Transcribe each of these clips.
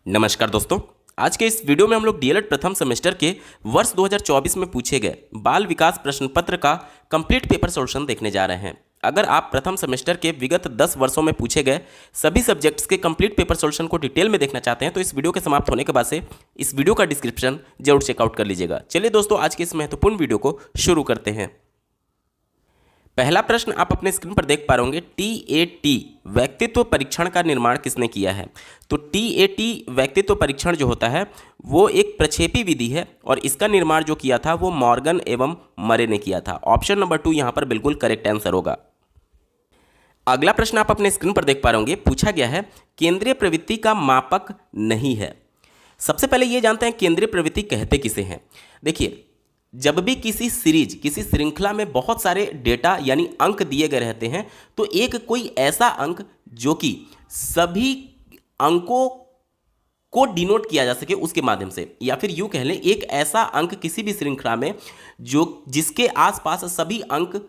नमस्कार दोस्तों। आज के इस वीडियो में हम लोग डीएलएड प्रथम सेमेस्टर के वर्ष 2024 में पूछे गए बाल विकास प्रश्न पत्र का कंप्लीट पेपर सॉल्यूशन देखने जा रहे हैं। अगर आप प्रथम सेमेस्टर के विगत 10 वर्षों में पूछे गए सभी सब्जेक्ट्स के कंप्लीट पेपर सॉल्यूशन को डिटेल में देखना चाहते हैं तो इस वीडियो के समाप्त होने के बाद से इस वीडियो का डिस्क्रिप्शन जरूर चेकआउट कर लीजिएगा। चलिए दोस्तों, आज के इस महत्वपूर्ण वीडियो को शुरू करते हैं। पहला प्रश्न आप अपने स्क्रीन पर देख पा रहे होंगे, टीएटी व्यक्तित्व परीक्षण का निर्माण किसने किया है। तो टीएटी व्यक्तित्व परीक्षण जो होता है वो एक प्रक्षेपी विधि है और इसका निर्माण जो किया था वो मॉर्गन एवं मरे ने किया था। ऑप्शन नंबर 2 यहाँ पर बिल्कुल करेक्ट आंसर होगा। अगला प्रश्न आप अपने स्क्रीन पर देख पा रहे होंगे, पूछा गया है केंद्रीय प्रवृत्ति का मापक नहीं है। सबसे पहले ये जानते हैं केंद्रीय प्रवृत्ति कहते किसे हैं। देखिए, जब भी किसी सीरीज किसी श्रृंखला में बहुत सारे डेटा यानी अंक दिए गए रहते हैं तो एक कोई ऐसा अंक जो कि सभी अंकों को डिनोट किया जा सके उसके माध्यम से, या फिर यूं कह लें एक ऐसा अंक किसी भी श्रृंखला में जो जिसके आसपास सभी अंक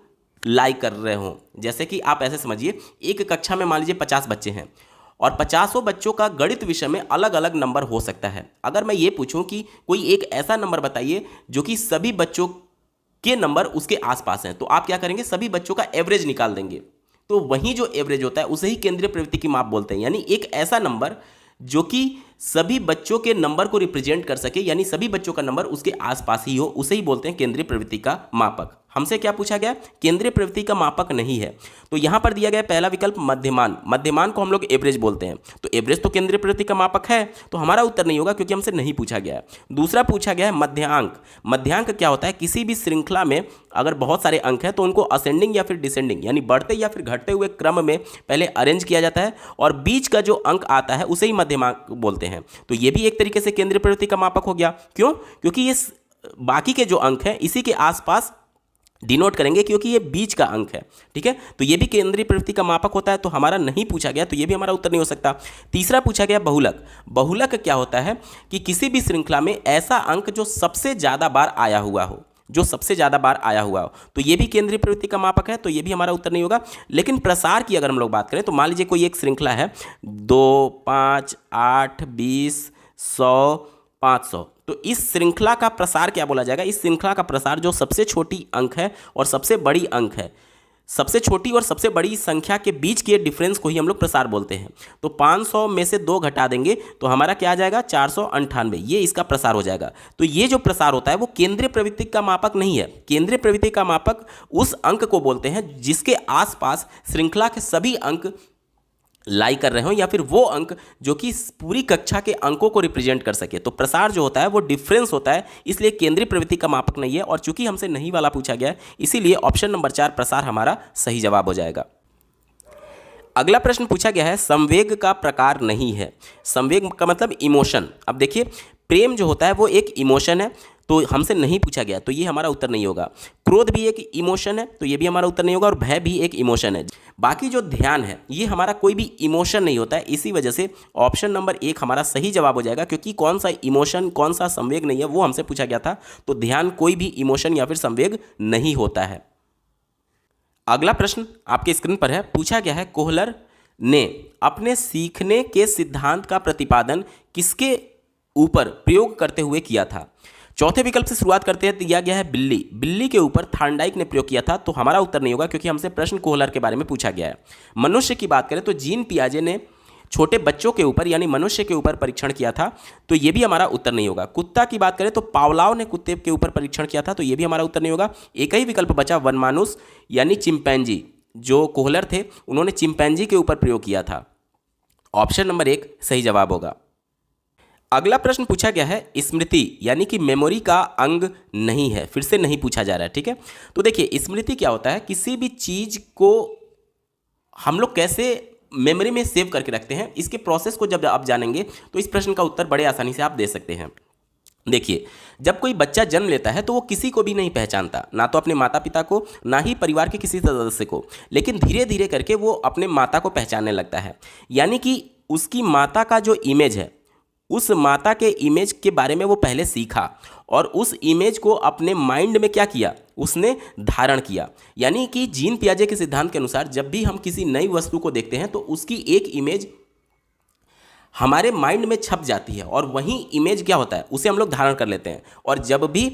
लाई कर रहे हों। जैसे कि आप ऐसे समझिए, एक कक्षा में मान लीजिए 50 बच्चे हैं और 50 बच्चों का गणित विषय में अलग अलग नंबर हो सकता है। अगर मैं ये पूछूं कि कोई एक ऐसा नंबर बताइए जो कि सभी बच्चों के नंबर उसके आसपास हैं, तो आप क्या करेंगे, सभी बच्चों का एवरेज निकाल देंगे। तो वही जो एवरेज होता है उसे ही केंद्रीय प्रवृत्ति की माप बोलते हैं। यानी एक ऐसा नंबर जो कि सभी बच्चों के नंबर को रिप्रेजेंट कर सके, यानी सभी बच्चों का नंबर उसके आसपास ही हो, उसे ही बोलते हैं केंद्रीय प्रवृत्ति का मापक। हमसे क्या पूछा गया, केंद्रीय प्रवृत्ति का मापक नहीं है। तो यहां पर दिया गया पहला विकल्प मध्यमान। मध्यमान को हम लोग एवरेज बोलते हैं, तो एवरेज तो केंद्रीय प्रवृत्ति का मापक है, तो हमारा उत्तर नहीं होगा क्योंकि हमसे नहीं पूछा गया है। दूसरा पूछा गया है मध्यांक। मध्यांक क्या होता है, किसी भी श्रृंखला में अगर बहुत सारे अंक हैं तो उनको असेंडिंग या फिर डिसेंडिंग यानी बढ़ते या फिर घटते हुए क्रम में पहले अरेंज किया जाता है और बीच का जो अंक आता है उसे ही मध्यमांक बोलते हैं। तो ये भी एक तरीके से केंद्रीय प्रवृत्ति का मापक हो गया। क्यों? क्योंकि ये बाकी के जो अंक हैं इसी के आसपास डिनोट करेंगे क्योंकि ये बीच का अंक है। ठीक है, तो ये भी केंद्रीय प्रवृत्ति का मापक होता है। तो हमारा नहीं पूछा गया, तो ये भी हमारा उत्तर नहीं हो सकता। तीसरा पूछा गया बहुलक। बहुलक क्या होता है कि किसी भी श्रृंखला में ऐसा अंक जो सबसे ज़्यादा बार आया हुआ हो, जो सबसे ज़्यादा बार आया हुआ हो, तो ये भी केंद्रीय प्रवृत्ति का मापक है। तो ये भी हमारा उत्तर नहीं होगा। लेकिन प्रसार की अगर हम लोग बात करें तो मान लीजिए कोई एक श्रृंखला है 2, 5, 8, 20, 100, 500, तो इस श्रृंखला का प्रसार क्या बोला जाएगा। इस श्रृंखला का प्रसार जो सबसे छोटी अंक है और सबसे बड़ी अंक है, सबसे छोटी और सबसे बड़ी संख्या के बीच के डिफरेंस को ही हम लोग प्रसार बोलते हैं। तो 500 में से 2 घटा देंगे तो हमारा क्या आ जाएगा, 498, ये इसका प्रसार हो जाएगा। तो ये जो प्रसार होता है वो केंद्रीय प्रवृत्ति का मापक नहीं है। केंद्रीय प्रवृत्ति का मापक उस अंक को बोलते हैं जिसके आसपास श्रृंखला के सभी अंक लाई कर रहे हो, या फिर वो अंक जो कि पूरी कक्षा के अंकों को रिप्रेजेंट कर सके। तो प्रसार जो होता है वो डिफरेंस होता है, इसलिए केंद्रीय प्रवृत्ति का मापक नहीं है। और चूंकि हमसे नहीं वाला पूछा गया है इसीलिए ऑप्शन नंबर 4 प्रसार हमारा सही जवाब हो जाएगा। अगला प्रश्न पूछा गया है संवेग का प्रकार नहीं है। संवेग का मतलब इमोशन। अब देखिए, प्रेम जो होता है वो एक इमोशन है, तो हमसे नहीं पूछा गया, तो ये हमारा उत्तर नहीं होगा। क्रोध भी एक इमोशन है, तो ये भी हमारा उत्तर नहीं होगा। और भय भी एक इमोशन है। बाकी जो ध्यान है ये हमारा कोई भी इमोशन नहीं होता है, इसी वजह से ऑप्शन नंबर 1 हमारा सही जवाब हो जाएगा। क्योंकि कौन सा इमोशन कौन सा संवेग नहीं है वो हमसे पूछा गया था, तो ध्यान कोई भी इमोशन या फिर संवेग नहीं होता है। अगला प्रश्न आपके स्क्रीन पर है, पूछा गया है कोहलर ने अपने सीखने के सिद्धांत का प्रतिपादन किसके ऊपर प्रयोग करते हुए किया था। चौथे विकल्प से शुरुआत करते हैं, दिया गया है बिल्ली। बिल्ली के ऊपर थार्नडाइक ने प्रयोग किया था, तो हमारा उत्तर नहीं होगा क्योंकि हमसे प्रश्न कोहलर के बारे में पूछा गया है। मनुष्य की बात करें तो जीन पियाजे ने छोटे बच्चों के ऊपर यानी मनुष्य के ऊपर परीक्षण किया था, तो ये भी हमारा उत्तर नहीं होगा। कुत्ता की बात करें तो पावलाव ने कुत्ते के ऊपर परीक्षण किया था, तो ये भी हमारा उत्तर नहीं होगा। एक ही विकल्प बचा वनमानुस यानी चिंपैंजी। जो कोहलर थे उन्होंने चिंपैंजी के ऊपर प्रयोग किया था। ऑप्शन नंबर 1 सही जवाब होगा। अगला प्रश्न पूछा गया है स्मृति यानी कि मेमोरी का अंग नहीं है। फिर से नहीं पूछा जा रहा है। ठीक है, तो देखिए स्मृति क्या होता है, किसी भी चीज को हम लोग कैसे मेमोरी में सेव करके रखते हैं, इसके प्रोसेस को जब आप जानेंगे तो इस प्रश्न का उत्तर बड़े आसानी से आप दे सकते हैं। देखिए, जब कोई बच्चा जन्म लेता है तो वो किसी को भी नहीं पहचानता, ना तो अपने माता पिता को, ना ही परिवार के किसी सदस्य को, लेकिन धीरे धीरे करके वो अपने माता को पहचानने लगता है। यानी कि उसकी माता का जो इमेज है, उस माता के इमेज के बारे में वो पहले सीखा और उस इमेज को अपने माइंड में क्या किया, उसने धारण किया। यानी कि जीन पियाजे के सिद्धांत के अनुसार जब भी हम किसी नई वस्तु को देखते हैं तो उसकी एक इमेज हमारे माइंड में छप जाती है और वही इमेज क्या होता है, उसे हम लोग धारण कर लेते हैं। और जब भी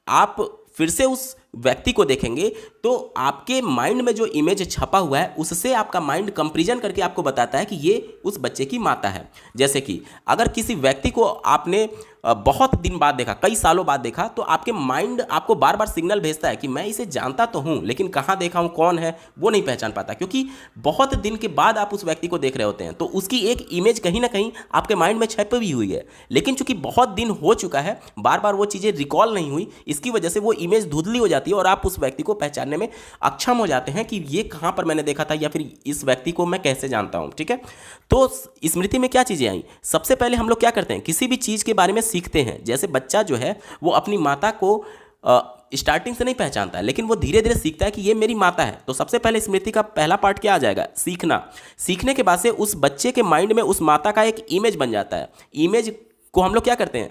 आप फिर से उस व्यक्ति को देखेंगे तो आपके माइंड में जो इमेज छपा हुआ है उससे आपका माइंड कंपैरिजन करके आपको बताता है कि ये उस बच्चे की माता है। जैसे कि अगर किसी व्यक्ति को आपने बहुत दिन बाद देखा, कई सालों बाद देखा, तो आपके माइंड आपको बार बार सिग्नल भेजता है कि मैं इसे जानता तो हूँ लेकिन कहाँ देखा हूँ, कौन है वो नहीं पहचान पाता, क्योंकि बहुत दिन के बाद आप उस व्यक्ति को देख रहे होते हैं तो उसकी एक इमेज कहीं ना कहीं आपके माइंड में छपी भी हुई है। लेकिन चूंकि बहुत दिन हो चुका है, बार बार वो चीज़ें रिकॉल नहीं हुई, इसकी वजह से वो इमेज धुंधली हो जाती है और आप उस व्यक्ति को पहचानने में अक्षम हो जाते हैं कि ये कहाँ पर मैंने देखा था या फिर इस व्यक्ति को मैं कैसे जानता हूँ। ठीक है, तो स्मृति में क्या चीज़ें आई? सबसे पहले हम लोग क्या करते हैं, किसी भी चीज़ के बारे में सीखते हैं। जैसे बच्चा जो है वो अपनी माता को स्टार्टिंग से नहीं पहचानता है, लेकिन वो धीरे धीरे सीखता है कि ये मेरी माता है। तो सबसे पहले स्मृति का पहला पार्ट क्या आ जाएगा? सीखना। सीखने के बाद से उस बच्चे के माइंड में उस माता का एक इमेज बन जाता है। इमेज को हम लोग क्या करते हैं,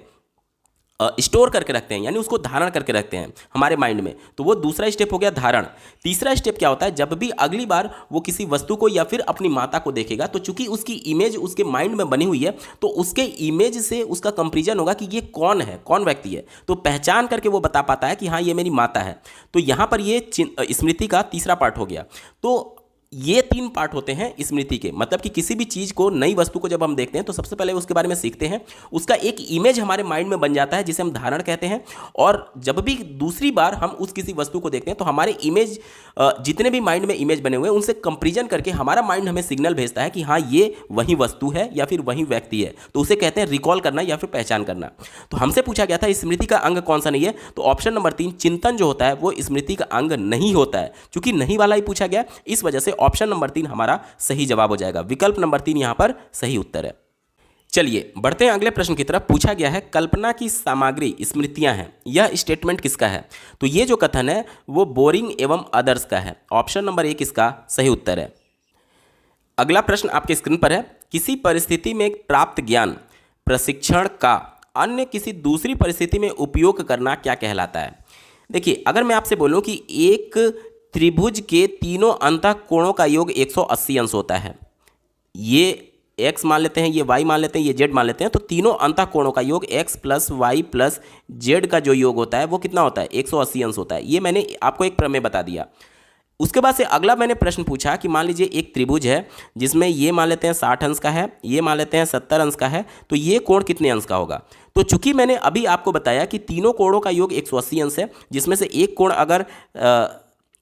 स्टोर करके रखते हैं, यानी उसको धारण करके रखते हैं हमारे माइंड में। तो वो दूसरा स्टेप हो गया धारण। तीसरा स्टेप क्या होता है, जब भी अगली बार वो किसी वस्तु को या फिर अपनी माता को देखेगा तो चूंकि उसकी इमेज उसके माइंड में बनी हुई है तो उसके इमेज से उसका कंपैरिजन होगा कि ये कौन है, कौन व्यक्ति है, तो पहचान करके वो बता पाता है कि हाँ ये मेरी माता है। तो यहाँ पर ये स्मृति का तीसरा पार्ट हो गया। तो ये 3 पार्ट होते हैं स्मृति के, मतलब कि किसी भी चीज़ को, नई वस्तु को जब हम देखते हैं तो सबसे पहले उसके बारे में सीखते हैं, उसका एक इमेज हमारे माइंड में बन जाता है जिसे हम धारण कहते हैं। और जब भी दूसरी बार हम उस किसी वस्तु को देखते हैं तो हमारे इमेज, जितने भी माइंड में इमेज बने हुए हैं उनसे कंपैरिजन करके हमारा माइंड हमें सिग्नल भेजता है कि हाँ ये वही वस्तु है या फिर वही व्यक्ति है। तो उसे कहते हैं रिकॉल करना या फिर पहचान करना। तो हमसे पूछा गया था स्मृति का अंग कौन सा नहीं है, तो ऑप्शन नंबर 3 चिंतन जो होता है वो स्मृति का अंग नहीं होता है। चूंकि नहीं वाला ही पूछा गया, इस वजह से ऑप्शन नंबर 3 हमारा सही जवाब हो जाएगा। विकल्प नंबर 3 यहां पर सही उत्तर है। चलिए बढ़ते हैं अगले प्रश्न की तरफ। पूछा गया है कल्पना की सामग्री स्मृतियां हैं, यह स्टेटमेंट किसका है? तो ये जो कथन है वो बोरिंग एवं अदर्स का है। ऑप्शन नंबर 1 इसका सही उत्तर है। अगला प्रश्न आपके स्क्रीन पर है, किसी परिस्थिति में प्राप्त ज्ञान प्रशिक्षण का अन्य किसी दूसरी परिस्थिति में उपयोग करना क्या कहलाता है? देखिए, अगर मैं आपसे बोलूं कि एक त्रिभुज के तीनों अंतः कोणों का योग 180 अंश होता है, ये x मान लेते हैं, ये y मान लेते हैं, ये z मान लेते हैं, तो तीनों अंतः कोणों का योग x plus Y plus Z का जो योग होता है वो कितना होता है? 180 अंश होता है। ये मैंने आपको एक प्रमेय बता दिया। उसके बाद से अगला मैंने प्रश्न पूछा कि मान लीजिए एक त्रिभुज है जिसमें ये मान लेते हैं 60 अंश का है, ये मान लेते हैं 70 अंश का है, तो ये कोण कितने अंश का होगा? तो चूंकि मैंने अभी आपको बताया कि तीनों कोणों का योग 180 अंश है, जिसमें से एक कोण अगर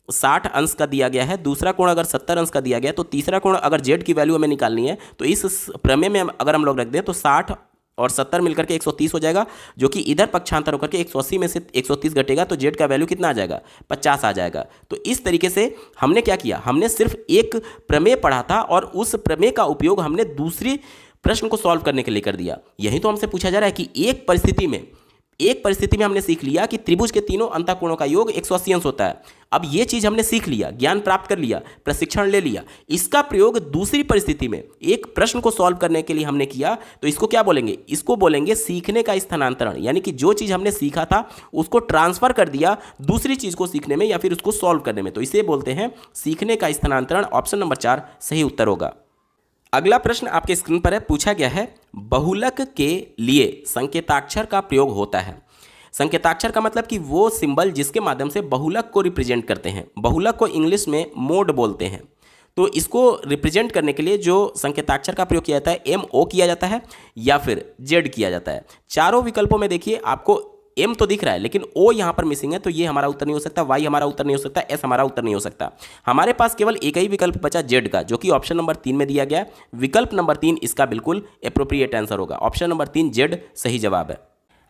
60 अंश का दिया गया है, दूसरा कोण अगर 70 अंश का दिया गया है, तो तीसरा कोण अगर जेड की वैल्यू हमें निकालनी है तो इस प्रमेय में अगर हम लोग रख दें तो 60 और 70 मिलकर के 130 हो जाएगा, जो कि इधर पक्षांतर होकर के 180 में से 130 घटेगा तो जेड का वैल्यू कितना आ जाएगा? 50 आ जाएगा। तो इस तरीके से हमने क्या किया, हमने सिर्फ एक प्रमेय पढ़ा था और उस प्रमेय का उपयोग हमने दूसरे प्रश्न को सॉल्व करने के लिए कर दिया। यही तो हमसे पूछा जा रहा है कि एक परिस्थिति में हमने सीख लिया कि त्रिभुज के तीनों अंतःकोणों का योग 180 अंश होता है। अब ये चीज हमने सीख लिया, ज्ञान प्राप्त कर लिया, प्रशिक्षण ले लिया, इसका प्रयोग दूसरी परिस्थिति में एक प्रश्न को सॉल्व करने के लिए हमने किया, तो इसको क्या बोलेंगे? इसको बोलेंगे सीखने का स्थानांतरण। यानी कि जो चीज हमने सीखा था उसको ट्रांसफर कर दिया दूसरी चीज को सीखने में या फिर उसको सॉल्व करने में, तो इसे बोलते हैं सीखने का स्थानांतरण। ऑप्शन नंबर 4 सही उत्तर होगा। अगला प्रश्न आपके स्क्रीन पर है, पूछा गया है बहुलक के लिए संकेताक्षर का प्रयोग होता है। संकेताक्षर का मतलब कि वो सिंबल जिसके माध्यम से बहुलक को रिप्रेजेंट करते हैं। बहुलक को इंग्लिश में मोड बोलते हैं। तो इसको रिप्रेजेंट करने के लिए जो संकेताक्षर का प्रयोग किया जाता है, MO किया जाता है या फिर Z किया जाता है। चारों विकल्पों में देखिए आपको M तो दिख रहा है लेकिन O यहाँ पर मिसिंग है, तो ये हमारा उत्तर नहीं हो सकता, Y हमारा उत्तर नहीं हो सकता, S हमारा उत्तर नहीं हो सकता। हमारे पास केवल एक ही विकल्प बचा Z का, जो कि ऑप्शन नंबर 3 में दिया गया। विकल्प नंबर 3 इसका बिल्कुल एप्रोप्रिएट आंसर होगा। ऑप्शन नंबर 3 Z सही जवाब है।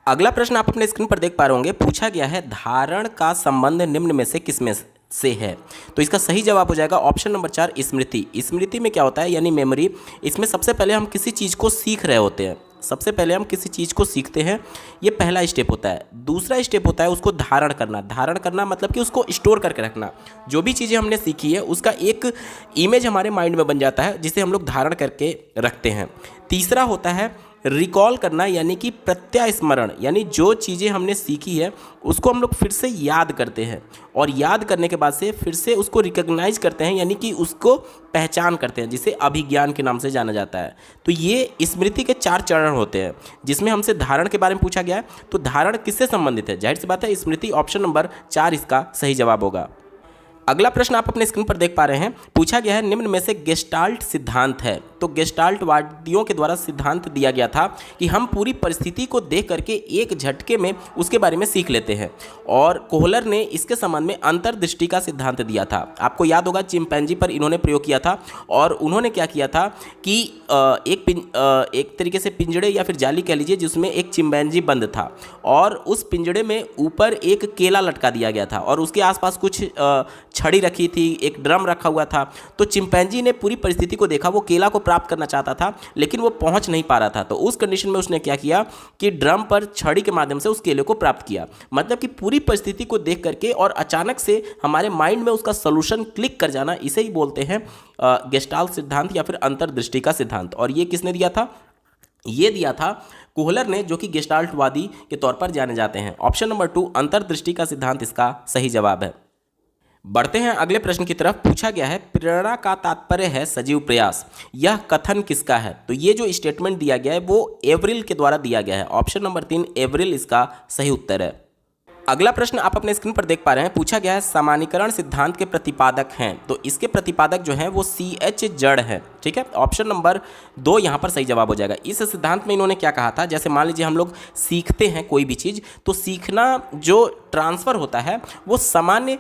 अगला प्रश्न आप अपने स्क्रीन पर देख पा रहे होंगे, पूछा गया है धारण का संबंध निम्न में से किसमें से है? तो इसका सही जवाब हो जाएगा ऑप्शन नंबर 4 स्मृति। स्मृति में क्या होता है, यानी मेमोरी। इसमें सबसे पहले हम किसी चीज़ को सीख रहे होते हैं, सबसे पहले हम किसी चीज़ को सीखते हैं, ये पहला स्टेप होता है। दूसरा स्टेप होता है उसको धारण करना। धारण करना मतलब कि उसको स्टोर करके रखना। जो भी चीज़ें हमने सीखी है उसका एक इमेज हमारे माइंड में बन जाता है जिसे हम लोग धारण करके रखते हैं। तीसरा होता है रिकॉल करना यानी कि प्रत्यास्मरण, यानी जो चीज़ें हमने सीखी है उसको हम लोग फिर से याद करते हैं और याद करने के बाद से फिर से उसको रिकॉग्नाइज करते हैं, यानी कि उसको पहचान करते हैं, जिसे अभिज्ञान के नाम से जाना जाता है। तो ये स्मृति के 4 चरण होते हैं, जिसमें हमसे धारण के बारे में पूछा गया है। तो धारण किससे संबंधित है? जाहिर सी बात है स्मृति। ऑप्शन नंबर 4 इसका सही जवाब होगा। अगला प्रश्न आप अपने स्क्रीन पर देख पा रहे हैं, पूछा गया है निम्न में से गेस्टाल्ट सिद्धांत है। तो गेस्टाल्टवादियों के द्वारा सिद्धांत दिया गया था कि हम पूरी परिस्थिति को देख करके एक झटके में उसके बारे में सीख लेते हैं, और कोहलर ने इसके संबंध में अंतर्दृष्टि का सिद्धांत दिया था। आपको याद होगा चिंपैंजी पर इन्होंने प्रयोग किया था, और उन्होंने क्या किया था कि एक तरीके से पिंजड़े या फिर जाली कह लीजिए, जिसमें एक चिंपैंजी बंद था, और उस पिंजड़े में ऊपर एक केला लटका दिया गया था और उसके आसपास कुछ छड़ी रखी थी, एक ड्रम रखा हुआ था। तो चिंपैंजी ने पूरी परिस्थिति को देखा, वो केला को प्राप्त करना चाहता था लेकिन वो पहुंच नहीं पा रहा था। तो उस कंडीशन में उसने क्या किया कि ड्रम पर छड़ी के माध्यम से उस केले को प्राप्त किया। मतलब कि पूरी परिस्थिति को देख करके और अचानक से हमारे माइंड में उसका सोल्यूशन क्लिक कर जाना, इसे ही बोलते हैं गेस्टाल्ट सिद्धांत या फिर अंतर्दृष्टि का सिद्धांत। और ये किसने दिया था? ये दिया था कोहलर ने, जो कि गेस्टाल्टवादी के तौर पर जाने जाते हैं। ऑप्शन नंबर 2 अंतर्दृष्टि का सिद्धांत इसका सही जवाब है। बढ़ते हैं अगले प्रश्न की तरफ। पूछा गया है प्रेरणा का तात्पर्य है सजीव प्रयास, यह कथन किसका है? तो ये जो स्टेटमेंट दिया गया है वो एवरिल के द्वारा दिया गया है। ऑप्शन नंबर 3 एवरिल इसका सही उत्तर है। अगला प्रश्न आप अपने स्क्रीन पर देख पा रहे हैं, पूछा गया है सामान्यीकरण सिद्धांत के प्रतिपादक हैं। तो इसके प्रतिपादक जो हैं वो CH जड़ है, ठीक है। ऑप्शन नंबर 2 यहाँ पर सही जवाब हो जाएगा। इस सिद्धांत में इन्होंने क्या कहा था, जैसे मान लीजिए हम लोग सीखते हैं कोई भी चीज़, तो सीखना जो ट्रांसफ़र होता है वो सामान्य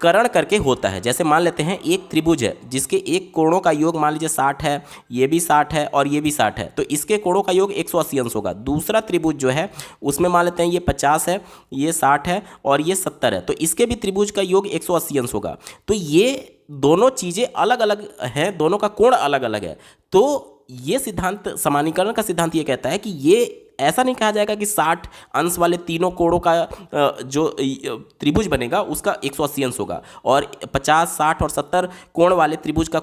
करण करके होता है। जैसे मान लेते हैं एक त्रिभुज है जिसके एक कोणों का योग मान लीजिए 60 है, ये भी 60 है और ये भी 60 है, तो इसके कोणों का योग 180 अंश होगा। दूसरा त्रिभुज जो है उसमें मान लेते हैं ये 50 है, ये 60 है और ये 70 है, तो इसके भी त्रिभुज का योग 180 अंश होगा। तो ये दोनों चीज़ें अलग अलग हैं, दोनों का कोण अलग अलग है। तो ये सिद्धांत, सामान्यीकरण का सिद्धांत ये कहता है कि ये ऐसा नहीं कहा जाएगा कि 60 अंश वाले तीनों कोणों का जो त्रिभुज बनेगा उसका 180 अंश होगा, और 50, 60 और 70 कोण वाले त्रिभुज का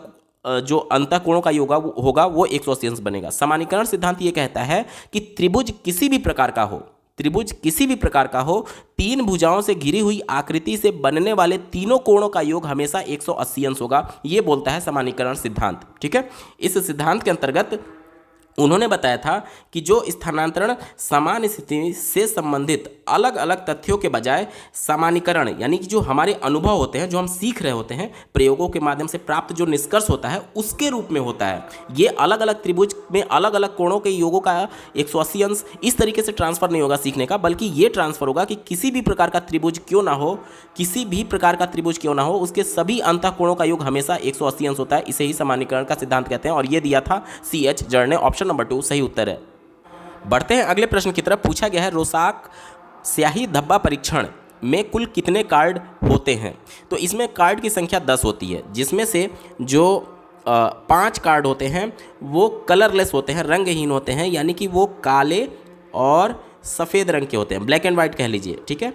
जो अंतः कोणों का योग होगा वो 180 अंश बनेगा। सामान्यीकरण सिद्धांत ये कहता है कि त्रिभुज किसी भी प्रकार का हो, त्रिभुज किसी भी प्रकार का हो, 3 भुजाओं से घिरी हुई आकृति से बनने वाले तीनों कोणों का योग हमेशा 180 अंश होगा। ये बोलता है सामान्यीकरण सिद्धांत, ठीक है। इस सिद्धांत के अंतर्गत उन्होंने बताया था कि जो स्थानांतरण समान स्थिति से संबंधित अलग अलग तथ्यों के बजाय सामान्यीकरण, यानी कि जो हमारे अनुभव होते हैं, जो हम सीख रहे होते हैं, प्रयोगों के माध्यम से प्राप्त जो निष्कर्ष होता है उसके रूप में होता है। ये अलग अलग त्रिभुज में अलग अलग कोणों के योगों का 180 अंश इस तरीके से ट्रांसफर नहीं होगा सीखने का, बल्कि ये ट्रांसफर होगा कि किसी भी प्रकार का त्रिभुज क्यों ना हो, किसी भी प्रकार का त्रिभुज क्यों ना हो, उसके सभी अंतः कोणों का योग हमेशा 180 अंश होता है। इसे ही सामान्यीकरण का सिद्धांत कहते हैं, और ये दिया था CH जड़ ने। ऑप्शन नंबर 2 सही उत्तर है। बढ़ते हैं अगले प्रश्न की तरफ। पूछा गया है रोसाक स्याही धब्बा परीक्षण में कुल कितने कार्ड होते हैं? तो इसमें कार्ड की संख्या 10 होती है, जिसमें से जो 5 कार्ड होते हैं वो कलरलेस होते हैं, रंगहीन होते हैं, यानी कि वो काले और सफ़ेद रंग के होते हैं, ब्लैक एंड वाइट कह लीजिए, ठीक है।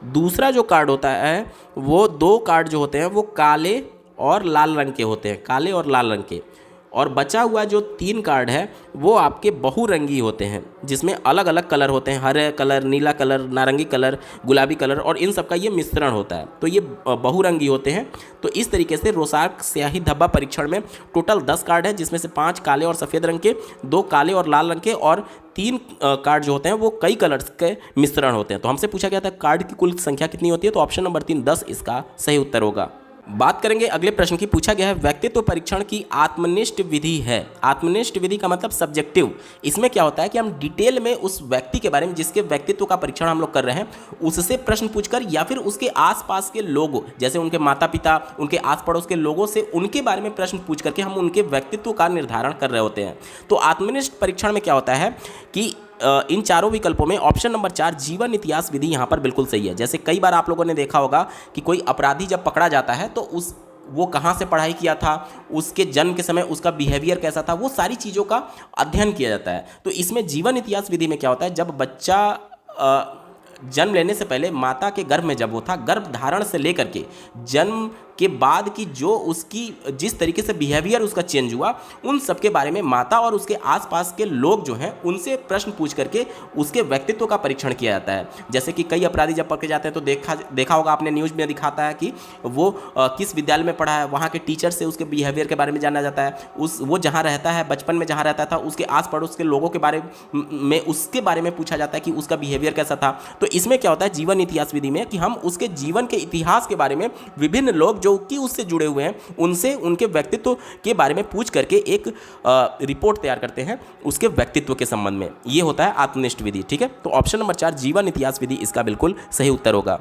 दूसरा जो कार्ड होता है वो 2 कार्ड जो होते हैं वो काले और लाल रंग के होते हैं, काले और लाल रंग के। और बचा हुआ जो 3 कार्ड है वो आपके बहुरंगी होते हैं, जिसमें अलग अलग कलर होते हैं, हरे कलर, नीला कलर, नारंगी कलर, गुलाबी कलर, और इन सब का ये मिश्रण होता है, तो ये बहुरंगी होते हैं। तो इस तरीके से रोसाक स्याही धब्बा परीक्षण में टोटल 10 कार्ड है, जिसमें से 5 काले और सफ़ेद रंग के, 2 काले और लाल रंग के, और 3 कार्ड जो होते हैं वो कई कलर्स के मिश्रण होते हैं। तो हमसे पूछा गया था कार्ड की कुल संख्या कितनी होती है, तो ऑप्शन नंबर 3 10 इसका सही उत्तर होगा। बात करेंगे अगले प्रश्न की। पूछा गया है व्यक्तित्व परीक्षण की आत्मनिष्ठ विधि है। आत्मनिष्ठ विधि का मतलब सब्जेक्टिव। इसमें क्या होता है कि हम डिटेल में उस व्यक्ति के बारे में, जिसके व्यक्तित्व का परीक्षण हम लोग कर रहे हैं, उससे प्रश्न पूछकर या फिर उसके आसपास के लोगों, जैसे उनके माता पिता, उनके आस पड़ोस के लोगों से उनके बारे में प्रश्न पूछ करके हम उनके व्यक्तित्व का निर्धारण कर रहे होते हैं। तो आत्मनिष्ठ परीक्षण में क्या होता है कि इन चारों विकल्पों में ऑप्शन नंबर 4 जीवन इतिहास विधि यहाँ पर बिल्कुल सही है। जैसे कई बार आप लोगों ने देखा होगा कि कोई अपराधी जब पकड़ा जाता है तो वो कहाँ से पढ़ाई किया था, उसके जन्म के समय उसका बिहेवियर कैसा था, वो सारी चीज़ों का अध्ययन किया जाता है। तो इसमें जीवन इतिहास विधि में क्या होता है, जब बच्चा जन्म लेने से पहले माता के गर्भ में जब वो था, गर्भ धारण से लेकर के जन्म के बाद की जो उसकी जिस तरीके से बिहेवियर उसका चेंज हुआ, उन सब के बारे में माता और उसके आसपास के लोग जो हैं उनसे प्रश्न पूछ करके उसके व्यक्तित्व का परीक्षण किया जाता है। जैसे कि कई अपराधी जब पकड़े जाते हैं तो देखा होगा आपने, न्यूज़ में दिखाता है कि वो किस विद्यालय में पढ़ा है, वहाँ के टीचर से उसके बिहेवियर के बारे में जाना जाता है, वो जहाँ रहता है, बचपन में जहाँ रहता था उसके आस पड़ोस के लोगों के बारे में उसके बारे में पूछा जाता है कि उसका बिहेवियर कैसा था। तो इसमें क्या होता है जीवन इतिहास विधि में कि हम उसके जीवन के इतिहास के बारे में विभिन्न लोग जो कि उससे जुड़े हुए हैं उनसे उनके व्यक्तित्व के बारे में पूछ करके एक रिपोर्ट तैयार करते हैं उसके व्यक्तित्व के संबंध में। ये होता है आत्मनिष्ठ विधि। ठीक है, तो ऑप्शन नंबर 4 जीवन इतिहास विधि इसका बिल्कुल सही उत्तर होगा।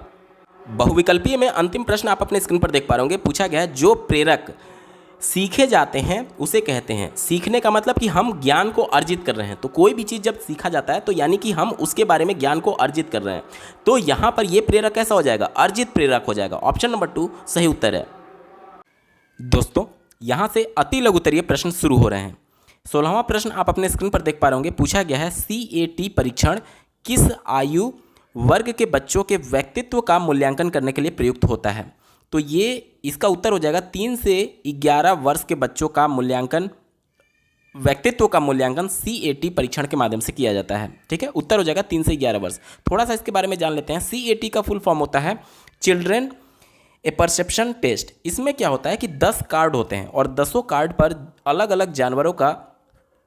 बहुविकल्पीय में अंतिम प्रश्न आप अपने स्क्रीन पर देख पा रहे होंगे, पूछा गया है जो प्रेरक सीखे जाते हैं उसे कहते हैं। सीखने का मतलब कि हम ज्ञान को अर्जित कर रहे हैं। तो कोई भी चीज़ जब सीखा जाता है तो यानी कि हम उसके बारे में ज्ञान को अर्जित कर रहे हैं। तो यहाँ पर ये प्रेरक कैसा हो जाएगा, अर्जित प्रेरक हो जाएगा। ऑप्शन नंबर 2 सही उत्तर है। दोस्तों यहाँ से अति लघुत्तरीय प्रश्न शुरू हो रहे हैं। 16वां प्रश्न आप अपने स्क्रीन पर देख पा रहे होंगे, पूछा गया है CAT परीक्षण किस आयु वर्ग के बच्चों के व्यक्तित्व का मूल्यांकन करने के लिए प्रयुक्त होता है। तो ये इसका उत्तर हो जाएगा 3 से 11 वर्ष के बच्चों का मूल्यांकन, व्यक्तित्व का मूल्यांकन CAT परीक्षण के माध्यम से किया जाता है। ठीक है, उत्तर हो जाएगा 3 से 11 वर्ष। थोड़ा सा इसके बारे में जान लेते हैं। CAT का फुल फॉर्म होता है चिल्ड्रेन ए परसेप्शन टेस्ट। इसमें क्या होता है कि 10 कार्ड होते हैं और 10 कार्ड पर अलग अलग जानवरों का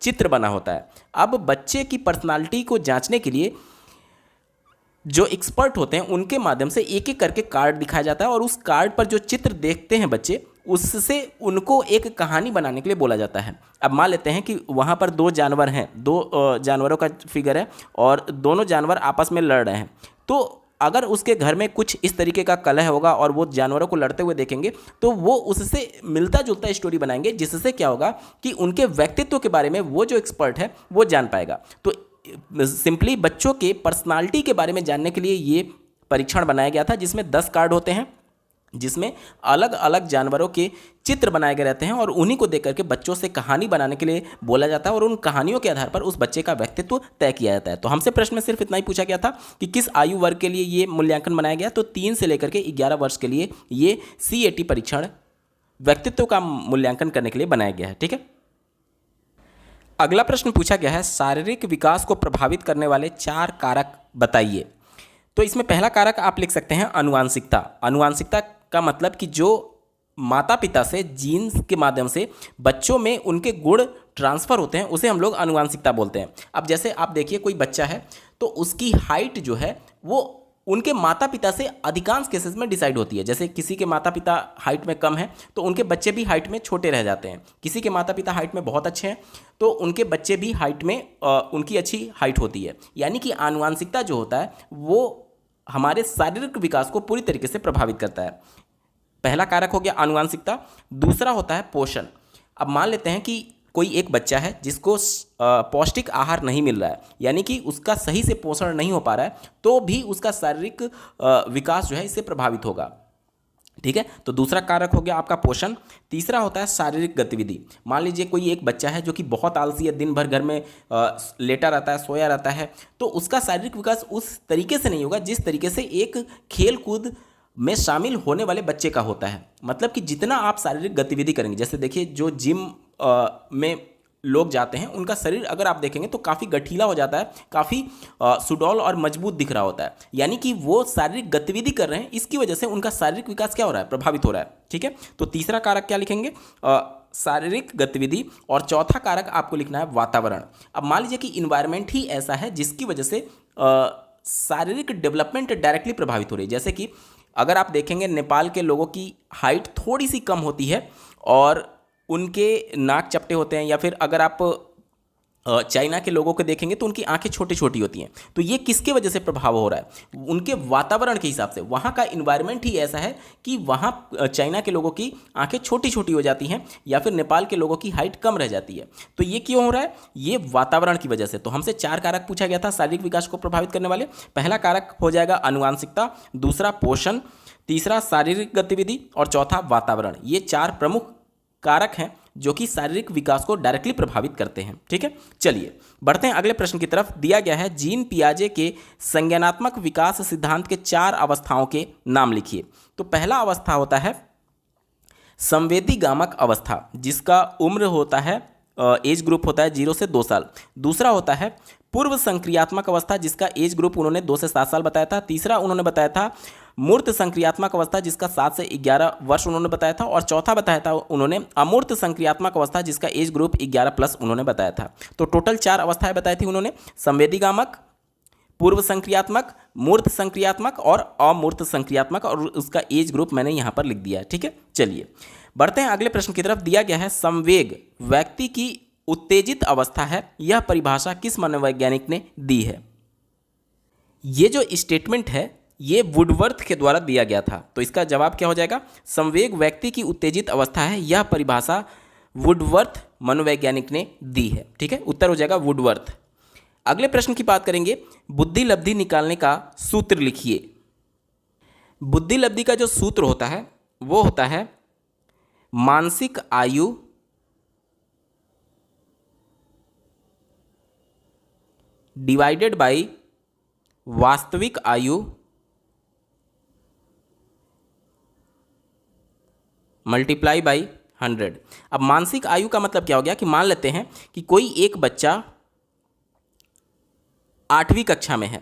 चित्र बना होता है। अब बच्चे की पर्सनालिटी को जांचने के लिए जो एक्सपर्ट होते हैं उनके माध्यम से एक एक करके कार्ड दिखाया जाता है और उस कार्ड पर जो चित्र देखते हैं बच्चे, उससे उनको एक कहानी बनाने के लिए बोला जाता है। अब मान लेते हैं कि वहाँ पर 2 जानवर हैं, 2 जानवरों का फिगर है और दोनों जानवर आपस में लड़ रहे हैं। तो अगर उसके घर में कुछ इस तरीके का कलह होगा और वो जानवरों को लड़ते हुए देखेंगे तो वो उससे मिलता जुलता स्टोरी बनाएंगे, जिससे क्या होगा कि उनके व्यक्तित्व के बारे में वो जो एक्सपर्ट है वो जान पाएगा। तो सिंपली बच्चों के पर्सनालिटी के बारे में जानने के लिए ये परीक्षण बनाया गया था, जिसमें 10 कार्ड होते हैं, जिसमें अलग अलग जानवरों के चित्र बनाए गए रहते हैं और उन्हीं को देख करके बच्चों से कहानी बनाने के लिए बोला जाता है और उन कहानियों के आधार पर उस बच्चे का व्यक्तित्व तय किया जाता है। तो हमसे प्रश्न में सिर्फ इतना ही पूछा गया था कि किस आयु वर्ग के लिए ये मूल्यांकन बनाया गया। तो 3 से लेकर के 11 वर्ष के लिए ये CAT परीक्षण व्यक्तित्व का मूल्यांकन करने के लिए बनाया गया है। ठीक है, अगला प्रश्न पूछा गया है शारीरिक विकास को प्रभावित करने वाले 4 कारक बताइए। तो इसमें पहला कारक आप लिख सकते हैं अनुवांशिकता। अनुवांशिकता का मतलब कि जो माता पिता से जीन्स के माध्यम से बच्चों में उनके गुण ट्रांसफ़र होते हैं उसे हम लोग अनुवांशिकता बोलते हैं। अब जैसे आप देखिए कोई बच्चा है तो उसकी हाइट जो है वो उनके माता पिता से अधिकांश केसेस में डिसाइड होती है। जैसे किसी के माता पिता हाइट में कम है तो उनके बच्चे भी हाइट में छोटे रह जाते हैं। किसी के माता पिता हाइट में बहुत अच्छे हैं तो उनके बच्चे भी हाइट में उनकी अच्छी हाइट होती है। यानी कि आनुवांशिकता जो होता है वो हमारे शारीरिक विकास को पूरी तरीके से प्रभावित करता है। पहला कारक हो गया आनुवांशिकता। दूसरा होता है पोषण। अब मान लेते हैं कि कोई एक बच्चा है जिसको पौष्टिक आहार नहीं मिल रहा है, यानी कि उसका सही से पोषण नहीं हो पा रहा है, तो भी उसका शारीरिक विकास जो है इससे प्रभावित होगा। ठीक है, तो दूसरा कारक हो गया आपका पोषण। तीसरा होता है शारीरिक गतिविधि। मान लीजिए कोई एक बच्चा है जो कि बहुत आलसी है, दिन भर घर में लेटा रहता है, सोया रहता है, तो उसका शारीरिक विकास उस तरीके से नहीं होगा जिस तरीके से एक खेल कूद में शामिल होने वाले बच्चे का होता है। मतलब कि जितना आप शारीरिक गतिविधि करेंगे, जैसे देखिए जो जिम में लोग जाते हैं उनका शरीर अगर आप देखेंगे तो काफ़ी गठीला हो जाता है, काफ़ी सुडौल और मजबूत दिख रहा होता है, यानी कि वो शारीरिक गतिविधि कर रहे हैं, इसकी वजह से उनका शारीरिक विकास क्या हो रहा है, प्रभावित हो रहा है। ठीक है, तो तीसरा कारक क्या लिखेंगे, शारीरिक गतिविधि। और चौथा कारक आपको लिखना है वातावरण। अब मान लीजिए कि इन्वायरमेंट ही ऐसा है जिसकी वजह से शारीरिक डेवलपमेंट डायरेक्टली प्रभावित हो रही है। जैसे कि अगर आप देखेंगे नेपाल के लोगों की हाइट थोड़ी सी कम होती है और उनके नाक चपटे होते हैं, या फिर अगर आप चाइना के लोगों को देखेंगे तो उनकी आंखें छोटी छोटी होती हैं। तो ये किसके वजह से प्रभाव हो रहा है, उनके वातावरण के हिसाब से। वहाँ का इन्वायरमेंट ही ऐसा है कि वहाँ चाइना के लोगों की आंखें छोटी छोटी हो जाती हैं, या फिर नेपाल के लोगों की हाइट कम रह जाती है। तो ये क्यों हो रहा है, ये वातावरण की वजह से। तो हमसे 4 कारक पूछा गया था शारीरिक विकास को प्रभावित करने वाले। पहला कारक हो जाएगा आनुवांशिकता, दूसरा पोषण, तीसरा शारीरिक गतिविधि और चौथा वातावरण। ये 4 प्रमुख कारक हैं जो कि शारीरिक विकास को डायरेक्टली प्रभावित करते हैं। ठीक है, चलिए बढ़ते हैं अगले प्रश्न की तरफ। दिया गया है जीन पियाजे के संज्ञानात्मक विकास सिद्धांत के 4 अवस्थाओं के नाम लिखिए। तो पहला अवस्था होता है संवेदी गामक अवस्था जिसका उम्र होता है, एज ग्रुप होता है 0 से 2 साल। दूसरा होता है पूर्व संक्रियात्मक अवस्था जिसका एज ग्रुप उन्होंने 2 से 7 साल बताया था। तीसरा उन्होंने बताया था मूर्त संक्रियात्मक अवस्था जिसका 7 से 11 वर्ष उन्होंने बताया था। और चौथा बताया था उन्होंने अमूर्त संक्रियात्मक अवस्था जिसका एज ग्रुप 11 प्लस उन्होंने बताया था। तो टोटल 4 अवस्थाएं बताई थी उन्होंने, संवेदी गामक, पूर्व संक्रियात्मक, मूर्त संक्रियात्मक और अमूर्त संक्रियात्मक, और उसका एज ग्रुप मैंने यहाँ पर लिख दिया है। ठीक है, चलिए बढ़ते हैं अगले प्रश्न की तरफ। दिया गया है संवेग व्यक्ति की उत्तेजित अवस्था है, यह परिभाषा किस मनोवैज्ञानिक ने दी है? ये जो स्टेटमेंट है ये वुडवर्थ के द्वारा दिया गया था, तो इसका जवाब क्या हो जाएगा? संवेग व्यक्ति की उत्तेजित अवस्था है, यह परिभाषा वुडवर्थ मनोवैज्ञानिक ने दी है। ठीक है, उत्तर हो जाएगा वुडवर्थ। अगले प्रश्न की बात करेंगे, बुद्धि लब्धि निकालने का सूत्र लिखिए। बुद्धि लब्धि का जो सूत्र होता है वो होता है मानसिक आयु डिवाइडेड बाई वास्तविक आयु मल्टीप्लाई बाई 100। अब मानसिक आयु का मतलब क्या हो गया कि मान लेते हैं कि कोई एक बच्चा 8वीं कक्षा में है,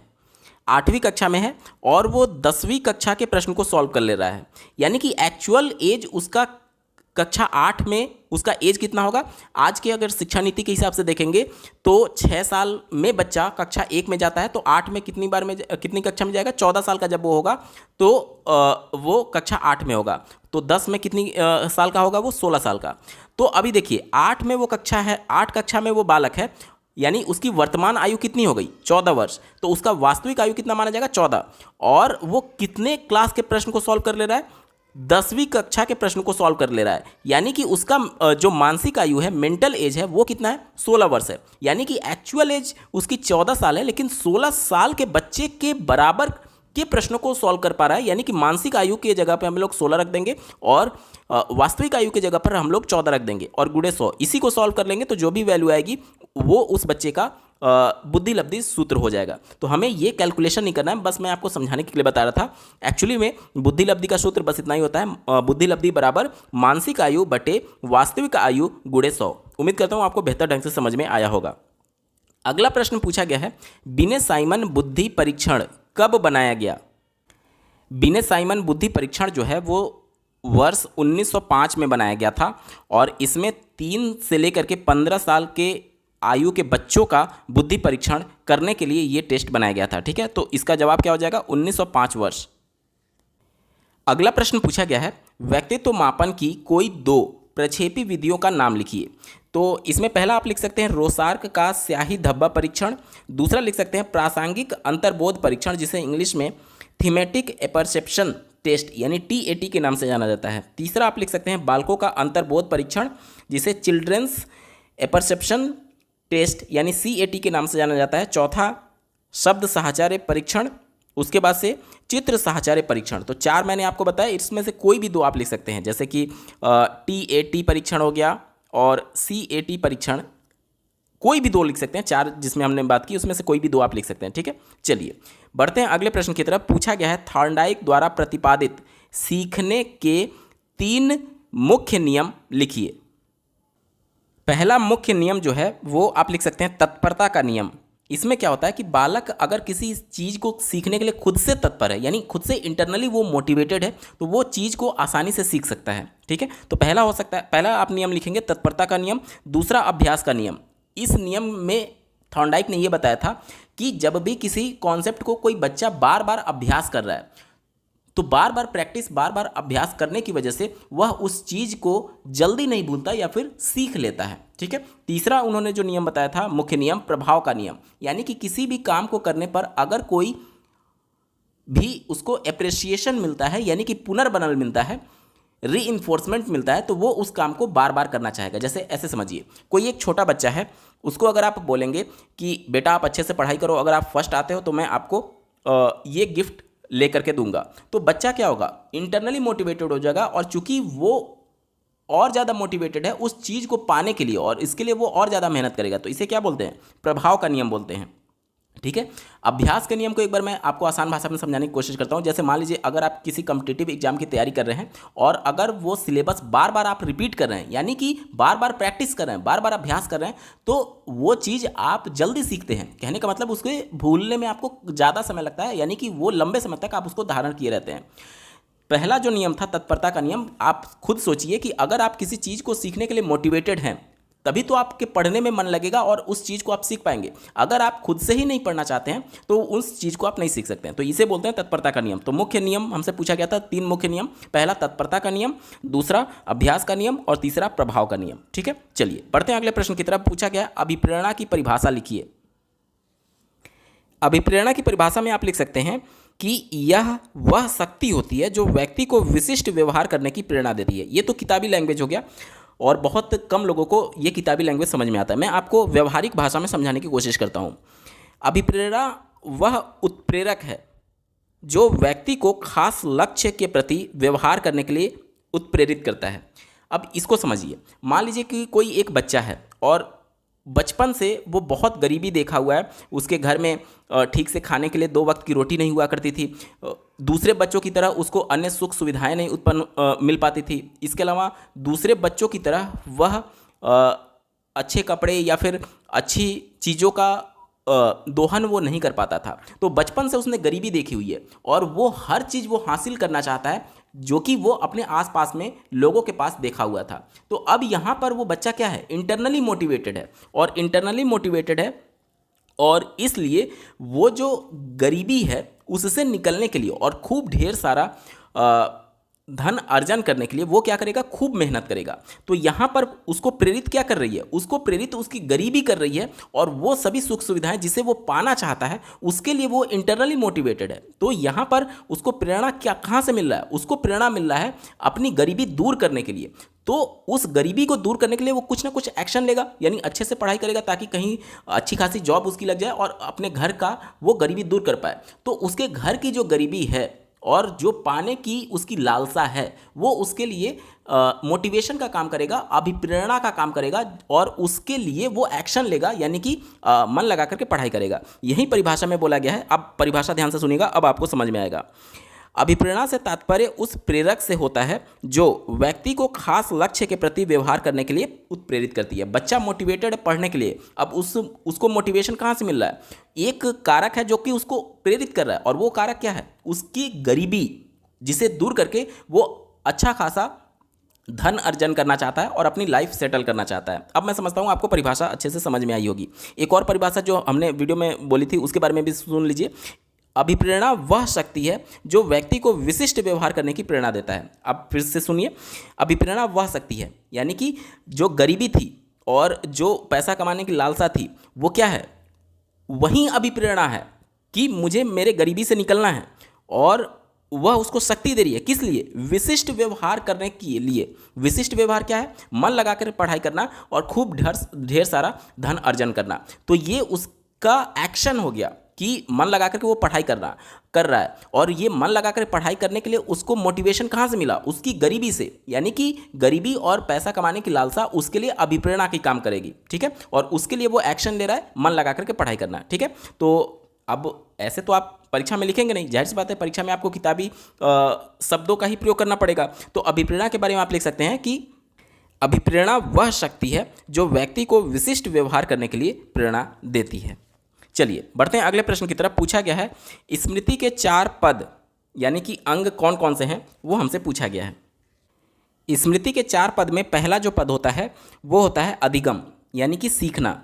8वीं कक्षा में है और वो 10वीं कक्षा के प्रश्न को सॉल्व कर ले रहा है, यानी कि एक्चुअल एज उसका कक्षा 8 में उसका एज कितना होगा? आज के अगर शिक्षा नीति के हिसाब से देखेंगे तो 6 साल में बच्चा कक्षा 1 में जाता है, तो 8 में कितनी कक्षा में जाएगा? 14 साल का जब वो होगा तो वो कक्षा 8 में होगा, तो 10 में कितनी साल का होगा? वो 16 साल का। तो अभी देखिए 8 में वो कक्षा है, 8 कक्षा में वो बालक है, यानी उसकी वर्तमान आयु कितनी हो गई? 14 वर्ष। तो उसका वास्तविक आयु कितना माना जाएगा? 14। और वो कितने क्लास के प्रश्न को सॉल्व कर ले रहा है? 10वीं कक्षा के प्रश्न को सॉल्व कर ले रहा है, यानी कि उसका जो मानसिक आयु है, मेंटल एज है, वो कितना है? 16 वर्ष है। यानी कि एक्चुअल एज उसकी 14 साल है, लेकिन 16 साल के बच्चे के बराबर के प्रश्नों को सॉल्व कर पा रहा है। यानी कि मानसिक आयु की जगह पे हम लोग 16 रख देंगे और वास्तविक आयु की जगह पर हम लोग 14 रख देंगे और गुणे 100, इसी को सॉल्व कर लेंगे तो जो भी वैल्यू आएगी वो उस बच्चे का बुद्धि लब्धि सूत्र हो जाएगा। तो हमें ये कैलकुलेशन नहीं करना है, बस मैं आपको समझाने के लिए बता रहा था। एक्चुअली में बुद्धि लब्धि का सूत्र बस इतना ही होता है, बुद्धि लब्धि बराबर मानसिक आयु बटे वास्तविक आयु गुणे 100। उम्मीद करता हूँ आपको बेहतर ढंग से समझ में आया होगा। अगला प्रश्न पूछा गया है, बिने साइमन बुद्धि परीक्षण कब बनाया गया? बिने साइमन बुद्धि परीक्षण जो है वो वर्ष 1905 में बनाया गया था और इसमें 3 से लेकर के 15 साल के आयु के बच्चों का बुद्धि परीक्षण करने के लिए ये टेस्ट बनाया गया था। ठीक है, तो इसका जवाब क्या हो जाएगा? 1905 वर्ष। अगला प्रश्न पूछा गया है, व्यक्तित्व मापन की कोई 2 प्रक्षेपी विधियों का नाम लिखिए। तो इसमें पहला आप लिख सकते हैं रोसार्क का स्याही धब्बा परीक्षण, दूसरा लिख सकते हैं प्रासंगिक अंतर्बोध परीक्षण जिसे इंग्लिश में थीमेटिक एपर्सेप्शन टेस्ट यानी TAT के नाम से जाना जाता है, तीसरा आप लिख सकते हैं बालकों का अंतर्बोध परीक्षण जिसे चिल्ड्रंस एपर्सेप्शन टेस्ट यानी CAT के नाम से जाना जाता है, चौथा शब्द साहचर्य परीक्षण, उसके बाद से चित्र साहचर्य परीक्षण। तो 4 मैंने आपको बताया, इसमें से कोई भी 2 आप लिख सकते हैं, जैसे कि TAT परीक्षण हो गया और CAT परीक्षण, कोई भी 2 लिख सकते हैं। 4 जिसमें हमने बात की उसमें से कोई भी 2 आप लिख सकते हैं। ठीक है, चलिए बढ़ते हैं अगले प्रश्न की तरफ। पूछा गया है थॉर्नडाइक द्वारा प्रतिपादित सीखने के 3 मुख्य नियम लिखिए। पहला मुख्य नियम जो है वो आप लिख सकते हैं तत्परता का नियम। इसमें क्या होता है कि बालक अगर किसी चीज़ को सीखने के लिए खुद से तत्पर है, यानी खुद से इंटरनली वो मोटिवेटेड है, तो वो चीज़ को आसानी से सीख सकता है। ठीक है, तो पहला हो सकता है, पहला आप नियम लिखेंगे तत्परता का नियम, दूसरा अभ्यास का नियम। इस नियम में थॉर्नडाइक ने यह बताया था कि जब भी किसी कॉन्सेप्ट को कोई बच्चा बार बार अभ्यास कर रहा है तो बार बार प्रैक्टिस, बार बार अभ्यास करने की वजह से वह उस चीज़ को जल्दी नहीं भूलता या फिर सीख लेता है। ठीक है, तीसरा उन्होंने जो नियम बताया था मुख्य नियम प्रभाव का नियम, यानी कि किसी भी काम को करने पर अगर कोई भी उसको एप्रिसिएशन मिलता है यानी कि पुनर्बनल मिलता है, रीइंफोर्समेंट मिलता है, तो वो उस काम को बार बार करना चाहेगा। जैसे ऐसे समझिए कोई एक छोटा बच्चा है, उसको अगर आप बोलेंगे कि बेटा आप अच्छे से पढ़ाई करो, अगर आप फर्स्ट आते हो तो मैं आपको ये गिफ्ट लेकर के दूंगा, तो बच्चा क्या होगा? इंटरनली मोटिवेटेड हो जाएगा और चूंकि वो और ज़्यादा मोटिवेटेड है उस चीज़ को पाने के लिए और इसके लिए वो और ज़्यादा मेहनत करेगा। तो इसे क्या बोलते हैं? प्रभाव का नियम बोलते हैं। ठीक है। अभ्यास के नियम को एक बार मैं आपको आसान भाषा में समझाने की कोशिश करता हूं। जैसे मान लीजिए अगर आप किसी कॉम्पिटिटिव एग्जाम की तैयारी कर रहे हैं और अगर वो सिलेबस बार बार आप रिपीट कर रहे हैं, यानी कि बार बार प्रैक्टिस कर रहे हैं, बार बार अभ्यास कर रहे हैं, तो वो चीज़ आप जल्दी सीखते हैं। कहने का मतलब उसके भूलने में आपको ज़्यादा समय लगता है, यानी कि वो लंबे समय तक आप उसको धारण किए रहते हैं। पहला जो नियम था तत्परता का नियम, आप खुद सोचिए कि अगर आप किसी चीज़ को सीखने के लिए मोटिवेटेड हैं तभी तो आपके पढ़ने में मन लगेगा और उस चीज़ को आप सीख पाएंगे। अगर आप खुद से ही नहीं पढ़ना चाहते हैं तो उस चीज़ को आप नहीं सीख सकते हैं। तो इसे बोलते हैं तत्परता का नियम। तो मुख्य नियम हमसे पूछा गया था 3 मुख्य नियम। पहला तत्परता का नियम, दूसरा अभ्यास का नियम और तीसरा प्रभाव का नियम। ठीक है, चलिए बढ़ते हैं अगले प्रश्न की तरफ। पूछा गया अभिप्रेरणा की परिभाषा लिखिए। अभिप्रेरणा की परिभाषा में आप लिख सकते हैं कि यह वह शक्ति होती है जो व्यक्ति को विशिष्ट व्यवहार करने की प्रेरणा देती है। ये तो किताबी लैंग्वेज हो गया और बहुत कम लोगों को ये किताबी लैंग्वेज समझ में आता है। मैं आपको व्यवहारिक भाषा में समझाने की कोशिश करता हूँ। अभिप्रेरणा वह उत्प्रेरक है जो व्यक्ति को खास लक्ष्य के प्रति व्यवहार करने के लिए उत्प्रेरित करता है। अब इसको समझिए। मान लीजिए कि कोई एक बच्चा है और बचपन से वो बहुत गरीबी देखा हुआ है। उसके घर में ठीक से खाने के लिए 2 वक्त की रोटी नहीं हुआ करती थी। दूसरे बच्चों की तरह उसको अन्य सुख सुविधाएं नहीं उत्पन्न मिल पाती थी। इसके अलावा दूसरे बच्चों की तरह वह अच्छे कपड़े या फिर अच्छी चीज़ों का दोहन वो नहीं कर पाता था। तो बचपन से उसने गरीबी देखी हुई है और वो हर चीज़ वो हासिल करना चाहता है जो कि वो अपने आसपास में लोगों के पास देखा हुआ था। तो अब यहाँ पर वो बच्चा क्या है, इंटरनली मोटिवेटेड है। और इंटरनली मोटिवेटेड है और इसलिए वो जो गरीबी है उससे निकलने के लिए और खूब ढेर सारा धन अर्जन करने के लिए वो क्या करेगा, खूब मेहनत करेगा। तो यहाँ पर उसको प्रेरित क्या कर रही है, उसको प्रेरित उसकी गरीबी कर रही है और वो सभी सुख सुविधाएं जिसे वो पाना चाहता है उसके लिए वो इंटरनली मोटिवेटेड है। तो यहाँ पर उसको प्रेरणा क्या कहाँ से मिल रहा है, उसको प्रेरणा मिल रहा है अपनी गरीबी दूर करने के लिए। तो उस गरीबी को दूर करने के लिए वो कुछ ना कुछ एक्शन लेगा, यानी अच्छे से पढ़ाई करेगा ताकि कहीं अच्छी खासी जॉब उसकी लग जाए और अपने घर का वो गरीबी दूर कर पाए। तो उसके घर की जो गरीबी है और जो पाने की उसकी लालसा है वो उसके लिए मोटिवेशन का काम करेगा, अभिप्रेरणा का काम करेगा और उसके लिए वो एक्शन लेगा, यानी कि मन लगा करके पढ़ाई करेगा। यही परिभाषा में बोला गया है। अब परिभाषा ध्यान से सुनिएगा, अब आपको समझ में आएगा। अभिप्रेरणा से तात्पर्य उस प्रेरक से होता है जो व्यक्ति को खास लक्ष्य के प्रति व्यवहार करने के लिए उत्प्रेरित करती है। बच्चा मोटिवेटेड है पढ़ने के लिए, अब उसको मोटिवेशन कहाँ से मिल रहा है, एक कारक है जो कि उसको प्रेरित कर रहा है और वो कारक क्या है, उसकी गरीबी, जिसे दूर करके वो अच्छा खासा धन अर्जन करना चाहता है और अपनी लाइफ सेटल करना चाहता है। अब मैं समझता हूँ आपको परिभाषा अच्छे से समझ में आई होगी। एक और परिभाषा जो हमने वीडियो में बोली थी उसके बारे में भी सुन लीजिए। अभिप्रेरणा वह शक्ति है जो व्यक्ति को विशिष्ट व्यवहार करने की प्रेरणा देता है। अब फिर से सुनिए, अभिप्रेरणा वह शक्ति है, यानी कि जो गरीबी थी और जो पैसा कमाने की लालसा थी वो क्या है, वही अभिप्रेरणा है कि मुझे मेरे गरीबी से निकलना है और वह उसको शक्ति दे रही है। किस लिए, विशिष्ट व्यवहार करने के लिए। विशिष्ट व्यवहार क्या है, मन लगाकर पढ़ाई करना और खूब ढेर सारा धन अर्जन करना। तो ये उसका एक्शन हो गया कि मन लगा करके वो पढ़ाई कर रहा है और ये मन लगा कर पढ़ाई करने के लिए उसको मोटिवेशन कहाँ से मिला, उसकी गरीबी से, यानी कि गरीबी और पैसा कमाने की लालसा उसके लिए अभिप्रेरणा की काम करेगी। ठीक है, और उसके लिए वो एक्शन ले रहा है, मन लगा करके पढ़ाई करना। ठीक है, तो अब ऐसे तो आप परीक्षा में लिखेंगे नहीं, जाहिर सी बात है परीक्षा में आपको किताबी शब्दों का ही प्रयोग करना पड़ेगा। तो अभिप्रेरणा के बारे में आप लिख सकते हैं कि अभिप्रेरणा वह शक्ति है जो व्यक्ति को विशिष्ट व्यवहार करने के लिए प्रेरणा देती है। चलिए बढ़ते हैं अगले प्रश्न की तरफ। पूछा गया है स्मृति के 4 पद यानी कि अंग कौन कौन से हैं वो हमसे पूछा गया है। स्मृति के 4 पद में पहला जो पद होता है वो होता है अधिगम यानी कि सीखना,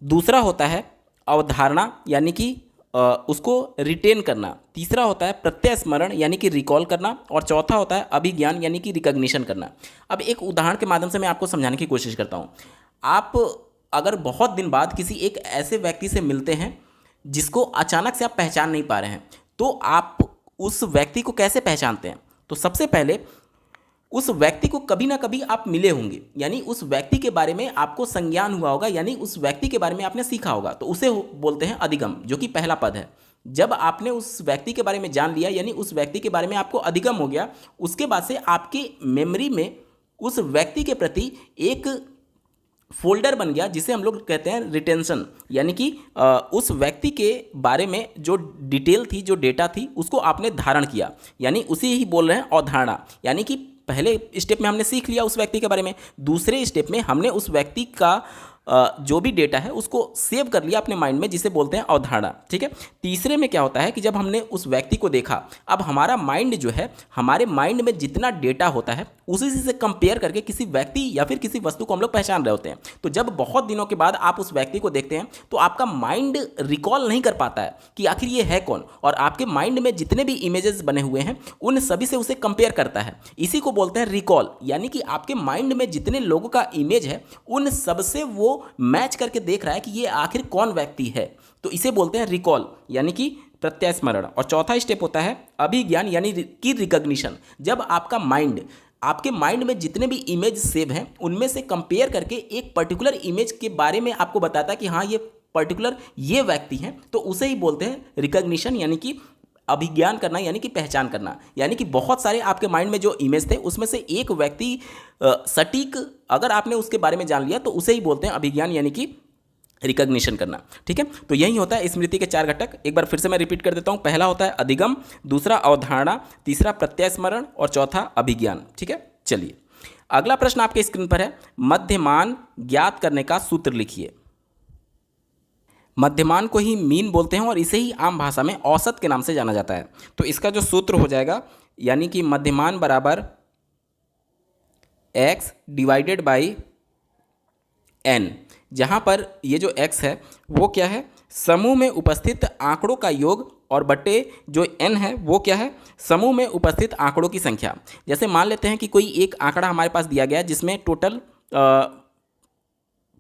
दूसरा होता है अवधारणा यानी कि उसको रिटेन करना, तीसरा होता है प्रत्यय स्मरण यानी कि रिकॉल करना और चौथा होता है अभिज्ञान यानी कि रिकॉग्निशन करना। अब एक उदाहरण के माध्यम से मैं आपको समझाने की कोशिश करता हूँ। आप अगर बहुत दिन बाद किसी एक ऐसे व्यक्ति से मिलते हैं जिसको अचानक से आप पहचान नहीं पा रहे हैं, तो आप उस व्यक्ति को कैसे पहचानते हैं? तो सबसे पहले उस व्यक्ति को कभी ना कभी आप मिले होंगे, यानी उस व्यक्ति के बारे में आपको संज्ञान हुआ होगा, यानी उस व्यक्ति के बारे में आपने सीखा होगा, तो उसे बोलते हैं अधिगम, जो कि पहला पद है। जब आपने उस व्यक्ति के बारे में जान लिया, यानी उस व्यक्ति के बारे में आपको अधिगम हो गया, उसके बाद से आपकी मेमोरी में उस व्यक्ति के प्रति एक फोल्डर बन गया जिसे हम लोग कहते हैं रिटेंशन, यानी कि उस व्यक्ति के बारे में जो डिटेल थी, जो डेटा थी, उसको आपने धारण किया, यानी उसे ही बोल रहे हैं अवधारणा। यानी कि पहले स्टेप में हमने सीख लिया उस व्यक्ति के बारे में, दूसरे स्टेप में हमने उस व्यक्ति का जो भी डेटा है उसको सेव कर लिया अपने माइंड में, जिसे बोलते हैं अवधारणा। ठीक है। तीसरे में क्या होता है कि जब हमने उस व्यक्ति को देखा, अब हमारा माइंड जो है, हमारे माइंड में जितना डेटा होता है उसी से कंपेयर करके किसी व्यक्ति या फिर किसी वस्तु को हम लोग पहचान रहे होते हैं। तो जब बहुत दिनों के बाद आप उस व्यक्ति को देखते हैं तो आपका माइंड रिकॉल नहीं कर पाता है कि आखिर ये है कौन, और आपके माइंड में जितने भी इमेजेस बने हुए हैं उन सभी से उसे कंपेयर करता है। इसी को बोलते हैं रिकॉल, यानी कि आपके माइंड में जितने लोगों का इमेज है उन सबसे वो मैच करके देख रहा है कि ये आखिर कौन व्यक्ति है। तो इसे बोलते हैं रिकॉल, यानी कि प्रत्यास्मरण। और चौथा स्टेप होता है अभिज्ञान, यानी कि रिकॉग्निशन। जब आपका माइंड, आपके माइंड में जितने भी इमेज सेव हैं उनमें से कंपेयर करके एक पर्टिकुलर इमेज के बारे में आपको बताता है कि हाँ ये पर्टिकुलर ये व्यक्ति हैं, तो उसे ही बोलते हैं रिकॉग्निशन, यानी कि अभिज्ञान करना, यानी कि पहचान करना। यानी कि बहुत सारे आपके माइंड में जो इमेज थे उसमें से एक व्यक्ति सटीक अगर आपने उसके बारे में जान लिया तो उसे ही बोलते हैं अभिज्ञान, यानी कि रिकॉग्निशन करना। ठीक है। तो यही होता है स्मृति के 4 घटक। एक बार फिर से मैं रिपीट कर देता हूं। पहला होता है अधिगम, दूसरा अवधारणा, तीसरा प्रत्यास्मरण और चौथा अभिज्ञान। ठीक है। चलिए अगला प्रश्न आपके स्क्रीन पर है, मध्यमान ज्ञात करने का सूत्र लिखिए। मध्यमान को ही मीन बोलते हैं और इसे ही आम भाषा में औसत के नाम से जाना जाता है। तो इसका जो सूत्र हो जाएगा, यानी कि मध्यमान बराबर x डिवाइडेड बाई n, जहाँ पर ये जो x है वो क्या है, समूह में उपस्थित आंकड़ों का योग, और बटे जो n है वो क्या है, समूह में उपस्थित आंकड़ों की संख्या। जैसे मान लेते हैं कि कोई एक आंकड़ा हमारे पास दिया गया है जिसमें टोटल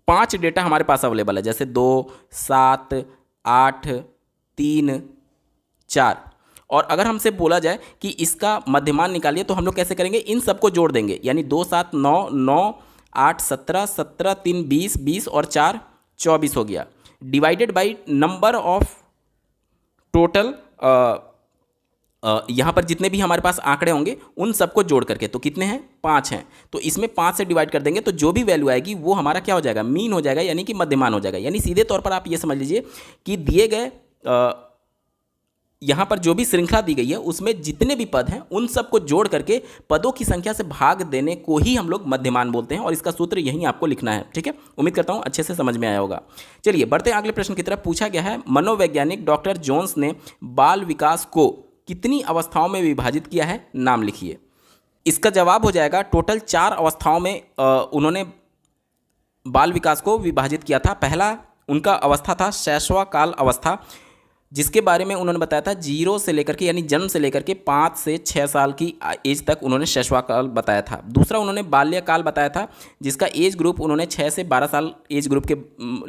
5 डेटा हमारे पास अवेलेबल है, जैसे 2, 7, 8, 3, 4। और अगर हमसे बोला जाए कि इसका मध्यमान निकालिए तो हम लोग कैसे करेंगे, इन सबको जोड़ देंगे, यानी 2, 7, 9, 9, 8, 17, 17, 3, 20, 20 और 4, 24 हो गया, divided by number of total यहाँ पर जितने भी हमारे पास आंकड़े होंगे उन सबको जोड़ करके, तो कितने हैं, 5 हैं। तो इसमें 5 से डिवाइड कर देंगे तो जो भी वैल्यू आएगी वो हमारा क्या हो जाएगा, मीन हो जाएगा, यानी कि मध्यमान हो जाएगा। यानी सीधे तौर पर आप ये समझ लीजिए कि दिए गए यहाँ पर जो भी श्रृंखला दी गई है उसमें जितने भी पद हैं उन सबको जोड़ करके पदों की संख्या से भाग देने को ही हम लोग मध्यमान बोलते हैं, और इसका सूत्र यहीं आपको लिखना है। ठीक है। उम्मीद करता हूँ अच्छे से समझ में आया होगा। चलिए बढ़ते हैं अगले प्रश्न की तरफ। पूछा गया है, मनोवैज्ञानिक डॉक्टर जोन्स ने बाल विकास को कितनी अवस्थाओं में विभाजित किया है, नाम लिखिए। इसका जवाब हो जाएगा टोटल 4 अवस्थाओं में उन्होंने बाल विकास को विभाजित किया था। पहला उनका अवस्था था शैशवाकाल अवस्था, जिसके बारे में उन्होंने बताया था 0 से लेकर के, यानी जन्म से लेकर के 5 से 6 साल की एज तक उन्होंने शैशवाकाल बताया था। दूसरा उन्होंने बाल्यकाल बताया था, जिसका एज ग्रुप उन्होंने 6 से 12 साल एज ग्रुप के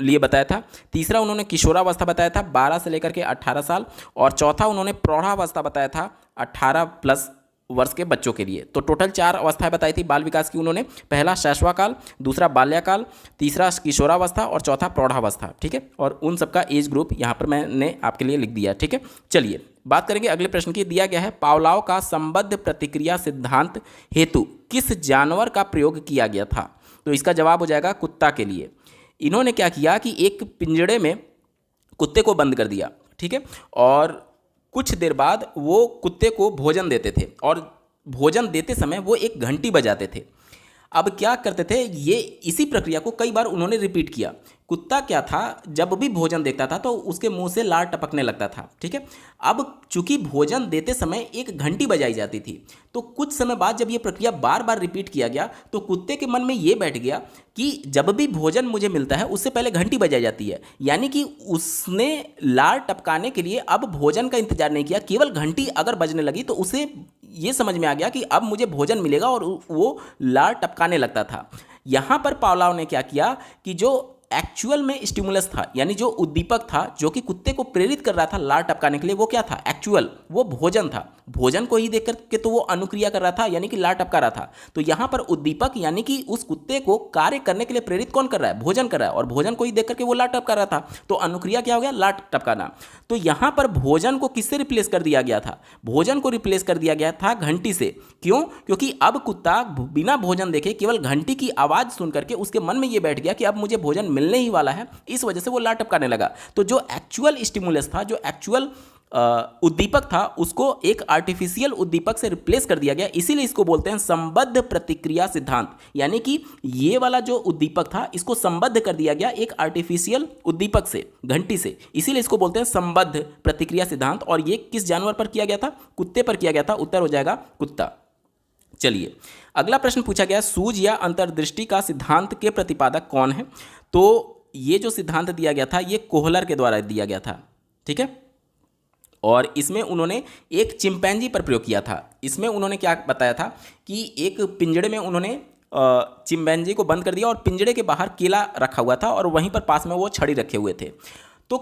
लिए बताया था। तीसरा उन्होंने किशोरावस्था बताया था 12 से लेकर के 18 साल, और चौथा उन्होंने प्रौढ़ावस्था बताया था 18 प्लस वर्ष के बच्चों के लिए। तो टोटल 4 अवस्थाएं बताई थी बाल विकास की उन्होंने, पहला शैशवाकाल, दूसरा बाल्यकाल, तीसरा किशोरावस्था और चौथा प्रौढ़ावस्था। ठीक है। और उन सबका एज ग्रुप यहाँ पर मैंने आपके लिए लिख दिया। ठीक है। चलिए बात करेंगे अगले प्रश्न की। दिया गया है, पावलोव का संबद्ध प्रतिक्रिया सिद्धांत हेतु किस जानवर का प्रयोग किया गया था। तो इसका जवाब हो जाएगा कुत्ता के लिए। इन्होंने क्या किया कि एक पिंजड़े में कुत्ते को बंद कर दिया। ठीक है। और कुछ देर बाद वो कुत्ते को भोजन देते थे, और भोजन देते समय वो एक घंटी बजाते थे। अब क्या करते थे, ये इसी प्रक्रिया को कई बार उन्होंने रिपीट किया। कुत्ता क्या था, जब भी भोजन देखता था तो उसके मुंह से लार टपकने लगता था। ठीक है। अब चूंकि भोजन देते समय एक घंटी बजाई जाती थी, तो कुछ समय बाद जब ये प्रक्रिया बार बार रिपीट किया गया तो कुत्ते के मन में ये बैठ गया कि जब भी भोजन मुझे मिलता है उससे पहले घंटी बजाई जाती है, यानी कि उसने लार टपकाने के लिए अब भोजन का इंतजार नहीं किया, केवल घंटी अगर बजने लगी तो उसे ये समझ में आ गया कि अब मुझे भोजन मिलेगा, और वो लार टपकाने लगता था। यहाँ पर पावलोव ने क्या किया कि जो एक्चुअल में स्टिमुलस था, यानी जो उद्दीपक था जो कि कुत्ते को प्रेरित कर रहा था लार टपकाने के लिए, वो क्या था? एक्चुअल वो भोजन था। भोजन को ही देख करके तो वो अनुक्रिया कर रहा था, यानी कि लार टपका रहा था। तो यहाँ पर उद्दीपक यानी कि उस कुत्ते को कार्य करने के लिए प्रेरित कौन कर रहा है? भोजन कर रहा है, और भोजन को ही देख करके वो लार टपका रहा था। तो अनुक्रिया क्या हो गया? लार टपकाना। तो यहाँ पर भोजन को किससे रिप्लेस कर दिया गया था? भोजन को रिप्लेस कर दिया गया था घंटी से। क्यों? क्योंकि अब कुत्ता बिना भोजन देखे केवल घंटी की आवाज़ सुन करके उसके मन में ये बैठ गया कि अब मुझे भोजन मिलने ही वाला है, इस वजह से वो लार टपकाने लगा। तो जो एक्चुअल स्टिमुलस था, जो एक्चुअल उद्दीपक था, उसको एक आर्टिफिशियल उद्दीपक से रिप्लेस कर दिया गया। इसीलिए इसको बोलते हैं संबद्ध प्रतिक्रिया सिद्धांत, यानी कि ये वाला जो उद्दीपक था इसको संबद्ध कर दिया गया एक आर्टिफिशियल उद्दीपक से, घंटी से। इसीलिए इसको बोलते हैं संबद्ध प्रतिक्रिया सिद्धांत। और ये किस जानवर पर किया गया था? कुत्ते पर किया गया था। उत्तर हो जाएगा कुत्ता। चलिए, अगला प्रश्न पूछा गया, सूझ या अंतर्दृष्टि का सिद्धांत के प्रतिपादक कौन है? तो ये जो सिद्धांत दिया गया था ये कोहलर के द्वारा दिया गया था, ठीक है। और इसमें उन्होंने एक चिंपैंजी पर प्रयोग किया था। इसमें उन्होंने क्या बताया था कि एक पिंजड़े में उन्होंने चिंपैंजी को बंद कर दिया और पिंजड़े के बाहर केला रखा हुआ था और वहीं पर पास में वो छड़ी रखे हुए थे। तो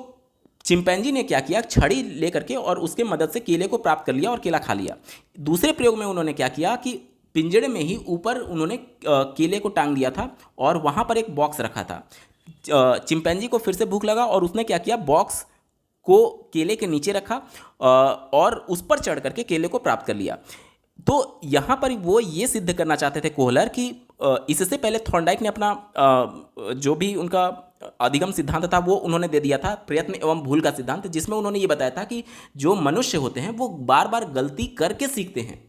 चिंपैंजी ने क्या किया? छड़ी लेकर के और उसके मदद से केले को प्राप्त कर लिया और केला खा लिया। दूसरे प्रयोग में उन्होंने क्या किया कि पिंजड़े में ही ऊपर उन्होंने केले को टांग दिया था और वहाँ पर एक बॉक्स रखा था। चिंपैंजी को फिर से भूख लगा और उसने क्या किया? बॉक्स को केले के नीचे रखा और उस पर चढ़ करके केले को प्राप्त कर लिया। तो यहाँ पर वो ये सिद्ध करना चाहते थे कोहलर कि इससे पहले थॉर्नडाइक ने अपना जो भी उनका अधिगम सिद्धांत था वो उन्होंने दे दिया था, प्रयत्न एवं भूल का सिद्धांत, जिसमें उन्होंने ये बताया था कि जो मनुष्य होते हैं वो बार बार गलती करके सीखते हैं,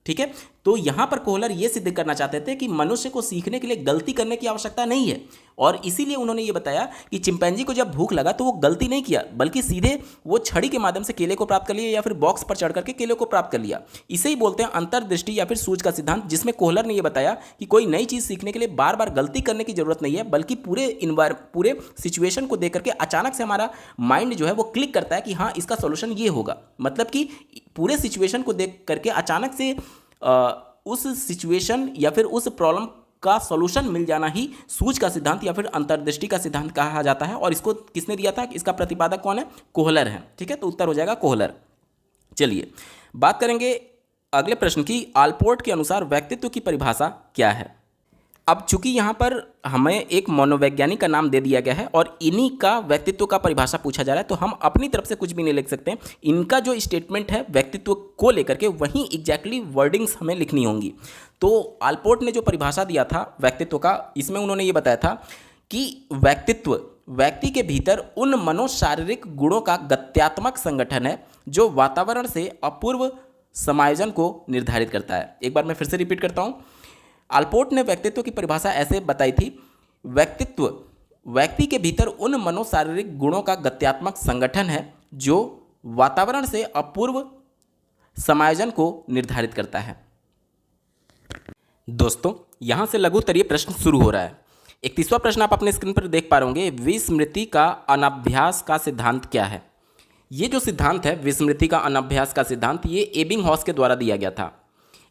ठीक है। तो यहाँ पर कोहलर ये सिद्ध करना चाहते थे कि मनुष्य को सीखने के लिए गलती करने की आवश्यकता नहीं है। और इसीलिए उन्होंने ये बताया कि चिंपैंजी को जब भूख लगा तो वो गलती नहीं किया, बल्कि सीधे वो छड़ी के माध्यम से केले को प्राप्त कर लिया या फिर बॉक्स पर चढ़ करके केले को प्राप्त कर लिया। इसे ही बोलते हैं अंतर्दृष्टि या फिर सूझ का सिद्धांत, जिसमें कोहलर ने यह बताया कि कोई नई चीज़ सीखने के लिए बार बार गलती करने की जरूरत नहीं है, बल्कि पूरे सिचुएशन को देख करके अचानक से हमारा माइंड जो है वो क्लिक करता है कि हाँ इसका सोल्यूशन ये होगा। मतलब कि पूरे सिचुएशन को देख करके अचानक से उस सिचुएशन या फिर उस प्रॉब्लम का सॉल्यूशन मिल जाना ही सूझ का सिद्धांत या फिर अंतर्दृष्टि का सिद्धांत कहा जाता है। और इसको किसने दिया था? इसका प्रतिपादक कौन है? कोहलर है, ठीक है। तो उत्तर हो जाएगा कोहलर। चलिए, बात करेंगे अगले प्रश्न की। आलपोर्ट के अनुसार व्यक्तित्व की परिभाषा क्या है? अब चूंकि यहाँ पर हमें एक मनोवैज्ञानिक का नाम दे दिया गया है और इन्हीं का व्यक्तित्व का परिभाषा पूछा जा रहा है, तो हम अपनी तरफ से कुछ भी नहीं लिख सकते। इनका जो स्टेटमेंट है व्यक्तित्व को लेकर के, वहीं एग्जैक्टली वर्डिंग्स हमें लिखनी होंगी। तो आलपोर्ट ने जो परिभाषा दिया था व्यक्तित्व का, इसमें उन्होंने ये बताया था कि व्यक्तित्व व्यक्ति के भीतर उन मनोशारीरिक गुणों का गत्यात्मक संगठन है जो वातावरण से अपूर्व समायोजन को निर्धारित करता है। एक बार मैं फिर से रिपीट करता हूँ। आलपोर्ट ने व्यक्तित्व की परिभाषा ऐसे बताई थी, व्यक्तित्व व्यक्ति के भीतर उन मनोशारीरिक गुणों का गत्यात्मक संगठन है जो वातावरण से अपूर्व समायोजन को निर्धारित करता है। दोस्तों, यहाँ से लघुत्तरीय प्रश्न शुरू हो रहा है। 31वां प्रश्न आप अपने स्क्रीन पर देख पा रहे होंगे, विस्मृति का अनभ्यास का सिद्धांत क्या है? ये जो सिद्धांत है विस्मृति का अनभ्यास का सिद्धांत, ये एबिंगहॉस के द्वारा दिया गया था।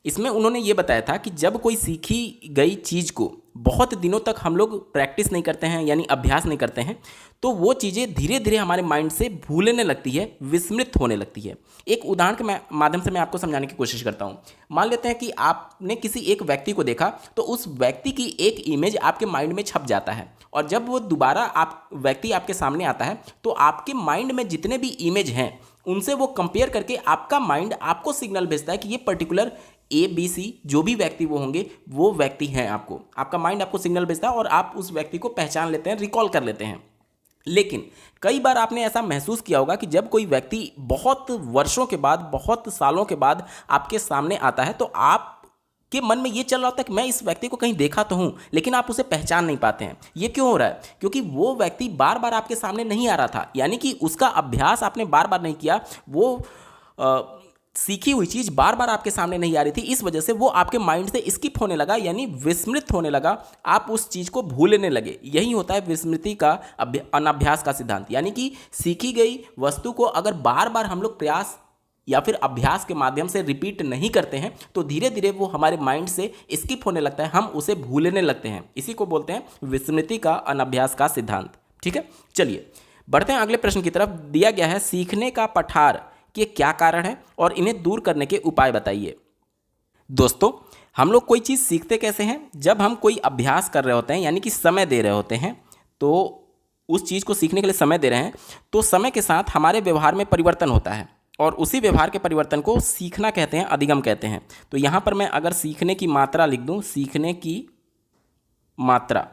इसमें उन्होंने ये बताया था कि जब कोई सीखी गई चीज़ को बहुत दिनों तक हम लोग प्रैक्टिस नहीं करते हैं, यानी अभ्यास नहीं करते हैं, तो वो चीज़ें धीरे धीरे हमारे माइंड से भूलने लगती है, विस्मृत होने लगती है। एक उदाहरण के माध्यम से मैं आपको समझाने की कोशिश करता हूँ। मान लेते हैं कि आपने किसी एक व्यक्ति को देखा, तो उस व्यक्ति की एक इमेज आपके माइंड में छप जाता है, और जब वो दोबारा व्यक्ति आपके सामने आता है तो आपके माइंड में जितने भी इमेज हैं उनसे वो कंपेयर करके आपका माइंड आपको सिग्नल भेजता है कि ये पर्टिकुलर ABC जो भी व्यक्ति वो होंगे वो व्यक्ति हैं। आपका माइंड आपको सिग्नल भेजता है और आप उस व्यक्ति को पहचान लेते हैं, रिकॉल कर लेते हैं। लेकिन कई बार आपने ऐसा महसूस किया होगा कि जब कोई व्यक्ति बहुत वर्षों के बाद, बहुत सालों के बाद आपके सामने आता है, तो आपके मन में ये चल रहा होता है कि मैं इस व्यक्ति को कहीं देखा तो हूँ, लेकिन आप उसे पहचान नहीं पाते हैं। ये क्यों हो रहा है? क्योंकि वो व्यक्ति बार बार आपके सामने नहीं आ रहा था, यानी कि उसका अभ्यास आपने बार बार नहीं किया, वो सीखी हुई चीज़ बार बार आपके सामने नहीं आ रही थी। इस वजह से वो आपके माइंड से स्किप होने लगा, यानी विस्मृत होने लगा, आप उस चीज़ को भूलने लगे। यही होता है विस्मृति का अनभ्यास का सिद्धांत, यानी कि सीखी गई वस्तु को अगर बार बार हम लोग प्रयास या फिर अभ्यास के माध्यम से रिपीट नहीं करते हैं तो धीरे धीरे वो हमारे माइंड से स्किप होने लगता है, हम उसे भूलने लगते हैं। इसी को बोलते हैं विस्मृति का अनभ्यास का सिद्धांत। ठीक है, चलिए बढ़ते हैं अगले प्रश्न की तरफ। दिया गया है सीखने का पठार के क्या कारण है और इन्हें दूर करने के उपाय बताइए। दोस्तों, हम लोग कोई चीज़ सीखते कैसे हैं? जब हम कोई अभ्यास कर रहे होते हैं, यानी कि समय दे रहे होते हैं, तो उस चीज़ को सीखने के लिए समय दे रहे हैं, तो समय के साथ हमारे व्यवहार में परिवर्तन होता है और उसी व्यवहार के परिवर्तन को सीखना कहते हैं, अधिगम कहते हैं। तो यहाँ पर मैं अगर सीखने की मात्रा लिख दूँ, सीखने की मात्रा,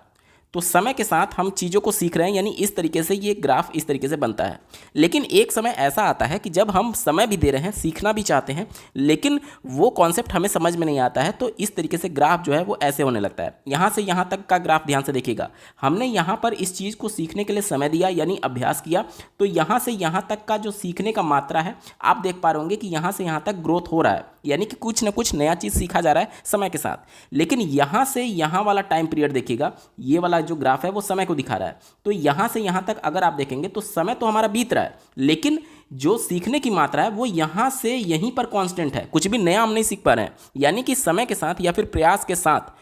तो समय के साथ हम चीज़ों को सीख रहे हैं, यानी इस तरीके से ये ग्राफ इस तरीके से बनता है। लेकिन एक समय ऐसा आता है कि जब हम समय भी दे रहे हैं, सीखना भी चाहते हैं, लेकिन वो कॉन्सेप्ट हमें समझ में नहीं आता है, तो इस तरीके से ग्राफ जो है वो ऐसे होने लगता है। यहाँ से यहाँ तक का ग्राफ ध्यान से देखिएगा, हमने यहाँ पर इस चीज़ को सीखने के लिए समय दिया, यानी अभ्यास किया, तो यहाँ से यहाँ तक का जो सीखने का मात्रा है, आप देख पा रहे होंगे कि यहाँ से यहाँ तक ग्रोथ हो रहा है, यानी कि कुछ ना कुछ नया चीज़ सीखा जा रहा है समय के साथ। लेकिन यहाँ से यहाँ वाला टाइम पीरियड देखिएगा, ये वाला जो ग्राफ है वो समय को दिखा रहा है। तो यहाँ से यहाँ तक अगर आप देखेंगे तो समय तो हमारा बीत रहा है, लेकिन जो सीखने की मात्रा है वो यहाँ से यहीं पर कांस्टेंट है, कुछ भी नया हम नहीं सीख पा रहे हैं। यानी कि समय के साथ या फिर प्रयास के साथ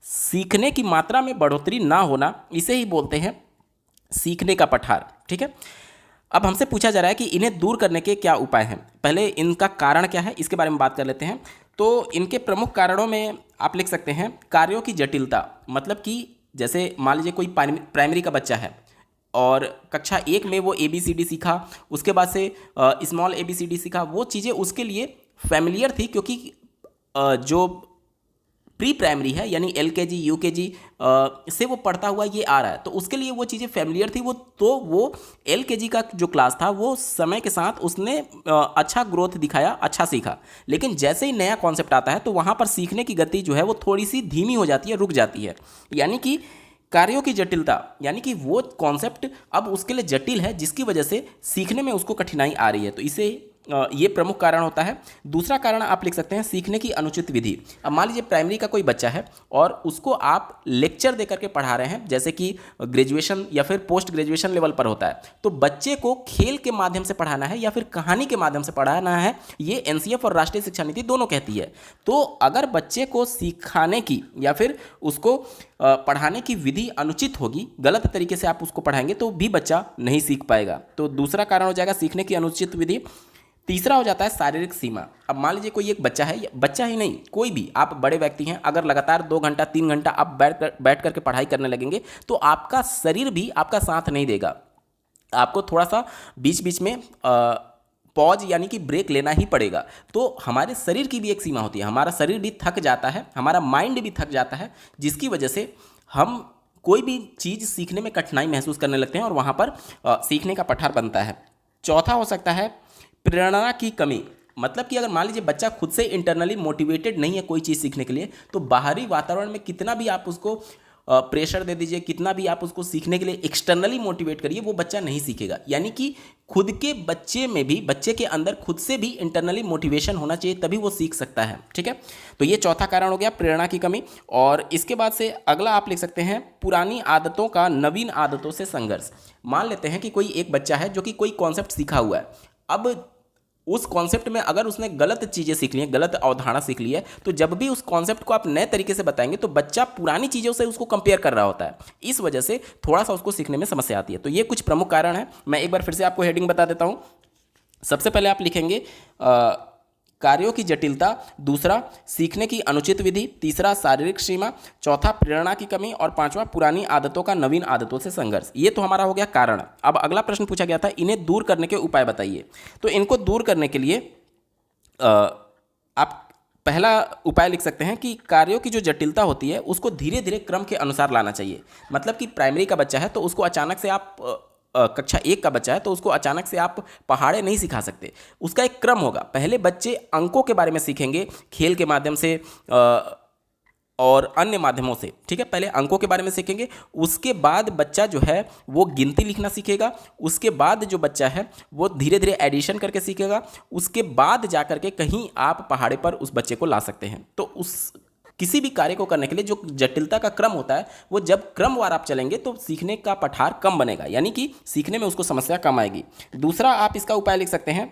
सीखने की मात्रा में बढ़ोतरी ना होना, इसे ही बोलते हैं सीखने का पठार। ठीक है, अब हमसे पूछा जा रहा है कि इन्हें दूर करने के क्या उपाय हैं। पहले इनका कारण क्या है इसके बारे में बात कर लेते हैं। तो इनके प्रमुख कारणों में आप लिख सकते हैं कार्यों की जटिलता, मतलब कि जैसे मान लीजिए कोई प्राइमरी का बच्चा है और कक्षा 1 में वो ABCD सीखा, उसके बाद से स्मॉल ABCD सीखा, वो चीज़ें उसके लिए फैमिलियर थी, क्योंकि जो प्री प्राइमरी है यानी LKG UKG से वो पढ़ता हुआ ये आ रहा है, तो उसके लिए वो चीज़ें फैमिलियर थी। वो LKG का जो क्लास था वो समय के साथ उसने अच्छा ग्रोथ दिखाया, अच्छा सीखा। लेकिन जैसे ही नया कॉन्सेप्ट आता है तो वहाँ पर सीखने की गति जो है वो थोड़ी सी धीमी हो जाती है, रुक जाती है। यानी कि कार्यों की जटिलता, यानी कि वो कॉन्सेप्ट अब उसके लिए जटिल है, जिसकी वजह से सीखने में उसको कठिनाई आ रही है। तो इसे ये प्रमुख कारण होता है। दूसरा कारण आप लिख सकते हैं सीखने की अनुचित विधि। अब मान लीजिए प्राइमरी का कोई बच्चा है और उसको आप लेक्चर दे करके पढ़ा रहे हैं, जैसे कि ग्रेजुएशन या फिर पोस्ट ग्रेजुएशन लेवल पर होता है, तो बच्चे को खेल के माध्यम से पढ़ाना है या फिर कहानी के माध्यम से पढ़ाना है, ये NCF और राष्ट्रीय शिक्षा नीति दोनों कहती है। तो अगर बच्चे को सिखाने की या फिर उसको पढ़ाने की विधि अनुचित होगी, गलत तरीके से आप उसको पढ़ाएंगे तो भी बच्चा नहीं सीख पाएगा। तो दूसरा कारण हो जाएगा सीखने की अनुचित विधि। तीसरा हो जाता है शारीरिक सीमा। अब मान लीजिए कोई एक बच्चा है, बच्चा ही नहीं कोई भी, आप बड़े व्यक्ति हैं, अगर लगातार 2 घंटा 3 घंटा आप बैठ करके पढ़ाई करने लगेंगे तो आपका शरीर भी आपका साथ नहीं देगा। आपको थोड़ा सा बीच बीच में पॉज यानी कि ब्रेक लेना ही पड़ेगा। तो हमारे शरीर की भी एक सीमा होती है, हमारा शरीर भी थक जाता है, हमारा माइंड भी थक जाता है, जिसकी वजह से हम कोई भी चीज़ सीखने में कठिनाई महसूस करने लगते हैं और वहाँ पर सीखने का पठार बनता है। चौथा हो सकता है प्रेरणा की कमी, मतलब कि अगर मान लीजिए बच्चा खुद से इंटरनली मोटिवेटेड नहीं है कोई चीज़ सीखने के लिए, तो बाहरी वातावरण में कितना भी आप उसको प्रेशर दे दीजिए, कितना भी आप उसको सीखने के लिए एक्सटर्नली मोटिवेट करिए, वो बच्चा नहीं सीखेगा। यानी कि खुद के बच्चे में भी, बच्चे के अंदर खुद से भी इंटरनली मोटिवेशन होना चाहिए, तभी वो सीख सकता है। ठीक है, तो ये चौथा कारण हो गया प्रेरणा की कमी। और इसके बाद से अगला आप लिख सकते हैं पुरानी आदतों का नवीन आदतों से संघर्ष। मान लेते हैं कि कोई एक बच्चा है जो कि कोई कॉन्सेप्ट सीखा हुआ है, अब उस कॉन्सेप्ट में अगर उसने गलत चीज़ें सीख ली हैं, गलत अवधारणा सीख ली है, तो जब भी उस कॉन्सेप्ट को आप नए तरीके से बताएंगे तो बच्चा पुरानी चीज़ों से उसको कंपेयर कर रहा होता है, इस वजह से थोड़ा सा उसको सीखने में समस्या आती है। तो ये कुछ प्रमुख कारण है। मैं एक बार फिर से आपको हेडिंग बता देता हूँ। सबसे पहले आप लिखेंगे कार्यों की जटिलता, दूसरा सीखने की अनुचित विधि, तीसरा शारीरिक सीमा, चौथा प्रेरणा की कमी और पांचवा पुरानी आदतों का नवीन आदतों से संघर्ष। ये तो हमारा हो गया कारण। अब अगला प्रश्न पूछा गया था इन्हें दूर करने के उपाय बताइए। तो इनको दूर करने के लिए आप पहला उपाय लिख सकते हैं कि कार्यों की जो जटिलता होती है उसको धीरे धीरे क्रम के अनुसार लाना चाहिए। मतलब कि प्राइमरी का बच्चा है तो उसको अचानक से आप कक्षा 1 का बच्चा है तो उसको अचानक से आप पहाड़े नहीं सिखा सकते, उसका एक क्रम होगा। पहले बच्चे अंकों के बारे में सीखेंगे खेल के माध्यम से और अन्य माध्यमों से। ठीक है, पहले अंकों के बारे में सीखेंगे, उसके बाद बच्चा जो है वो गिनती लिखना सीखेगा, उसके बाद जो बच्चा है वो धीरे धीरे एडिशन करके सीखेगा, उसके बाद जा करके कहीं आप पहाड़े पर उस बच्चे को ला सकते हैं। तो उस किसी भी कार्य को करने के लिए जो जटिलता का क्रम होता है वो जब क्रमवार आप चलेंगे तो सीखने का पठार कम बनेगा, यानी कि सीखने में उसको समस्या कम आएगी। दूसरा आप इसका उपाय लिख सकते हैं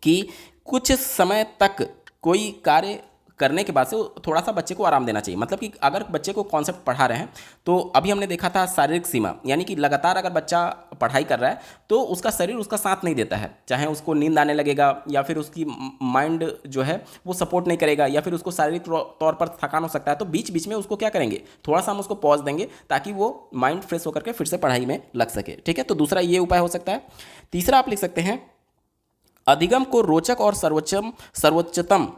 कि कुछ समय तक कोई कार्य करने के बाद से थोड़ा सा बच्चे को आराम देना चाहिए। मतलब कि अगर बच्चे को कॉन्सेप्ट पढ़ा रहे हैं तो अभी हमने देखा था शारीरिक सीमा, यानी कि लगातार अगर बच्चा पढ़ाई कर रहा है तो उसका शरीर उसका साथ नहीं देता है, चाहे उसको नींद आने लगेगा या फिर उसकी माइंड जो है वो सपोर्ट नहीं करेगा या फिर उसको शारीरिक तौर पर थकान हो सकता है। तो बीच बीच में उसको क्या करेंगे, थोड़ा सा हम उसको पॉज देंगे ताकि वो माइंड फ्रेश होकर के फिर से पढ़ाई में लग सके। ठीक है, तो दूसरा ये उपाय हो सकता है। तीसरा आप लिख सकते हैं, अधिगम को रोचक और सर्वोच्चतम